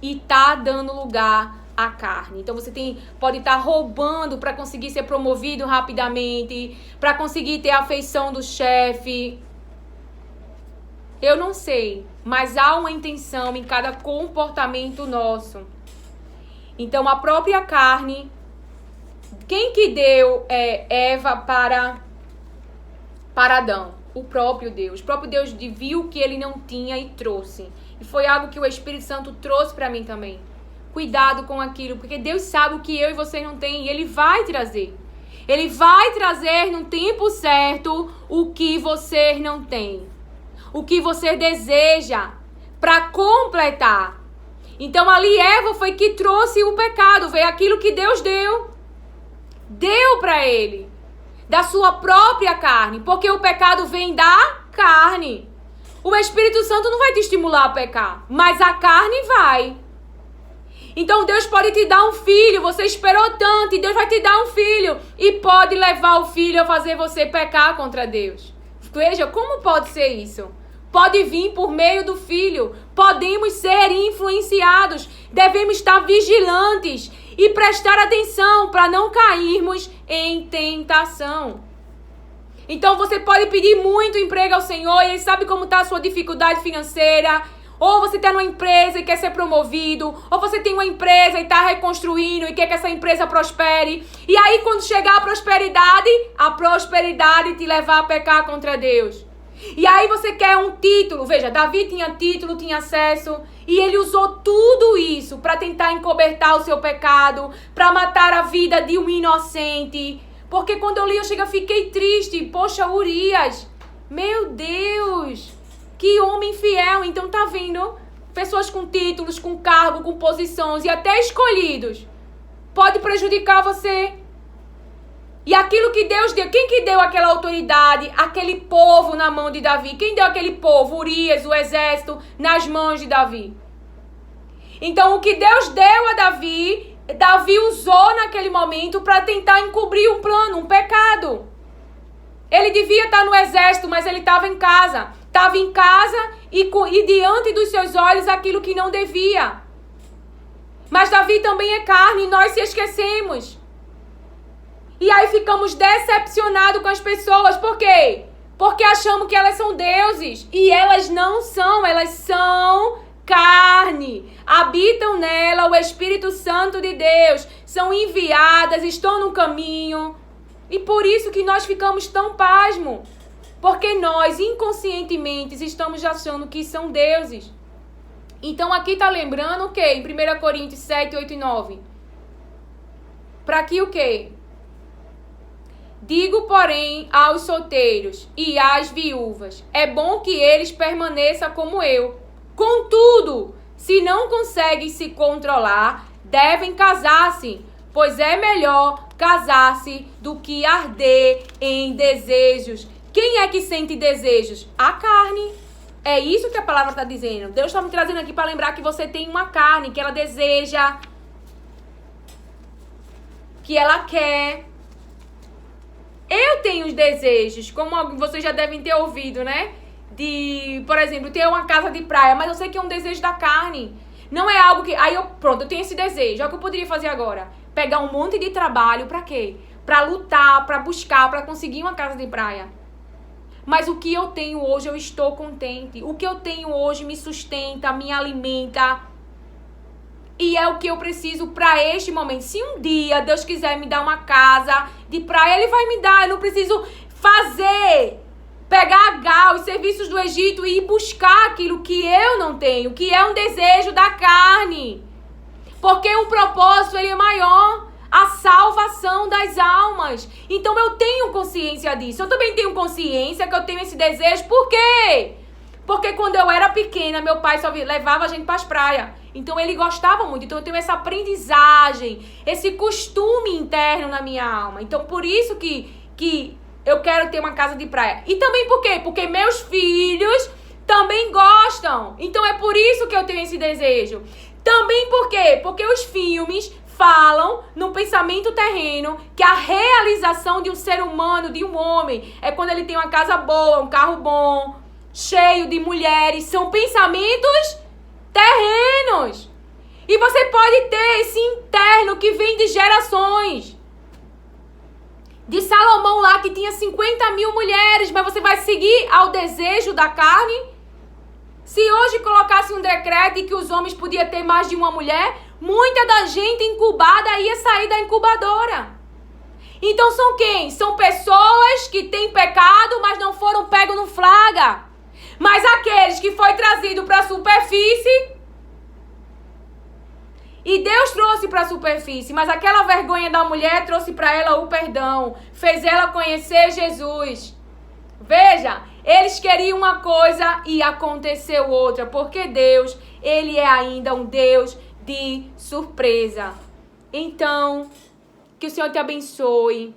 S1: e tá dando lugar à carne. Então você pode estar roubando para conseguir ser promovido rapidamente, para conseguir ter a afeição do chefe. Eu não sei, mas há uma intenção em cada comportamento nosso. Então a própria carne, quem que deu Eva para Adão? O próprio Deus. O próprio Deus viu que ele não tinha e trouxe. E foi algo que o Espírito Santo trouxe para mim também. Cuidado com aquilo, porque Deus sabe o que eu e você não tem e Ele vai trazer. Ele vai trazer no tempo certo o que você não tem. O que você deseja para completar. Então ali Eva foi que trouxe o pecado. Veio aquilo que Deus deu. Deu para ele. Da sua própria carne. Porque o pecado vem da carne. O Espírito Santo não vai te estimular a pecar. Mas a carne vai. Então Deus pode te dar um filho. Você esperou tanto e Deus vai te dar um filho. E pode levar o filho a fazer você pecar contra Deus. Veja, como pode ser isso? Pode vir por meio do filho. Podemos ser influenciados. Devemos estar vigilantes e prestar atenção para não cairmos em tentação. Então você pode pedir muito emprego ao Senhor e Ele sabe como está a sua dificuldade financeira. Ou você está numa empresa e quer ser promovido. Ou você tem uma empresa e está reconstruindo e quer que essa empresa prospere. E aí quando chegar a prosperidade te levar a pecar contra Deus. E aí você quer um título. Veja, Davi tinha título, tinha acesso. E ele usou tudo isso para tentar encobertar o seu pecado. Para matar a vida de um inocente. Porque quando eu li, eu fiquei triste. Poxa, Urias. Meu Deus. Que homem fiel. Então tá vendo? Pessoas com títulos, com cargo, com posições e até escolhidos. Pode prejudicar você. E aquilo que Deus deu, quem que deu aquela autoridade, aquele povo na mão de Davi? Quem deu aquele povo? Urias, o exército, nas mãos de Davi. Então o que Deus deu a Davi, Davi usou naquele momento para tentar encobrir um plano, um pecado. Ele devia estar no exército, mas ele estava em casa. Estava em casa e diante dos seus olhos aquilo que não devia. Mas Davi também é carne e nós se esquecemos. E aí ficamos decepcionados com as pessoas. Por quê? Porque achamos que elas são deuses. E elas não são. Elas são carne. Habitam nela o Espírito Santo de Deus. São enviadas, estão no caminho. E por isso que nós ficamos tão pasmos. Porque nós, inconscientemente, estamos achando que são deuses. Então aqui está lembrando o quê? Em 1 Coríntios 7, 8 e 9. Para que o quê? Digo, porém, aos solteiros e às viúvas, é bom que eles permaneçam como eu. Contudo, se não conseguem se controlar, devem casar-se, pois é melhor casar-se do que arder em desejos. Quem é que sente desejos? A carne. É isso que a palavra está dizendo. Deus está me trazendo aqui para lembrar que você tem uma carne, que ela deseja, que ela quer. Eu tenho os desejos, como vocês já devem ter ouvido, né? De, por exemplo, ter uma casa de praia, mas eu sei que é um desejo da carne. Não é algo que... Aí eu tenho esse desejo. É o que eu poderia fazer agora. Pegar um monte de trabalho pra quê? Pra lutar, pra buscar, pra conseguir uma casa de praia. Mas o que eu tenho hoje, eu estou contente. O que eu tenho hoje me sustenta, me alimenta. E é o que eu preciso para este momento. Se um dia Deus quiser me dar uma casa de praia, Ele vai me dar. Eu não preciso pegar os serviços do Egito e ir buscar aquilo que eu não tenho, que é um desejo da carne. Porque o propósito, ele é maior. A salvação das almas. Então eu tenho consciência disso. Eu também tenho consciência que eu tenho esse desejo. Por quê? Porque quando eu era pequena, meu pai só levava a gente para as praias. Então ele gostava muito. Então eu tenho essa aprendizagem, esse costume interno na minha alma. Então por isso que eu quero ter uma casa de praia. E também por quê? Porque meus filhos também gostam. Então é por isso que eu tenho esse desejo. Também por quê? Porque os filmes falam no pensamento terreno que a realização de um ser humano, de um homem, é quando ele tem uma casa boa, um carro bom, cheio de mulheres. São pensamentos terrenos. E você pode ter esse interno que vem de gerações. De Salomão lá, que tinha 50 mil mulheres, mas você vai seguir ao desejo da carne? Se hoje colocasse um decreto de que os homens podiam ter mais de uma mulher, muita da gente incubada ia sair da incubadora. Então são quem? São pessoas que têm pecado, mas não foram pegos no flagra. Mas aqueles que foi trazido para a superfície, e Deus trouxe para a superfície, mas aquela vergonha da mulher trouxe para ela o perdão, fez ela conhecer Jesus. Veja, eles queriam uma coisa e aconteceu outra, porque Deus, Ele é ainda um Deus de surpresa. Então, que o Senhor te abençoe.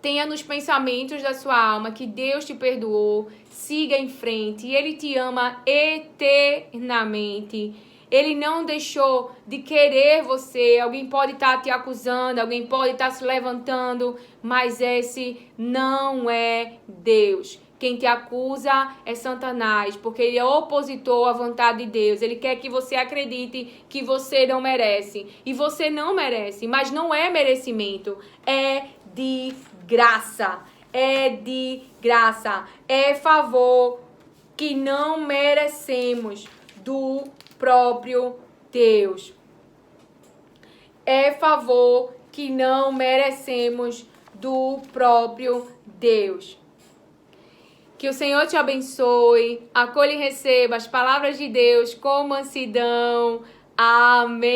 S1: Tenha nos pensamentos da sua alma que Deus te perdoou. Siga em frente. E Ele te ama eternamente. Ele não deixou de querer você. Alguém pode estar te acusando, alguém pode estar se levantando, mas esse não é Deus. Quem te acusa é Satanás, porque ele é opositor à vontade de Deus. Ele quer que você acredite que você não merece. E você não merece, mas não é merecimento. É de graça. É de graça. É favor que não merecemos do próprio Deus. É favor que não merecemos do próprio Deus. Que o Senhor te abençoe, acolha e receba as palavras de Deus com mansidão. Amém.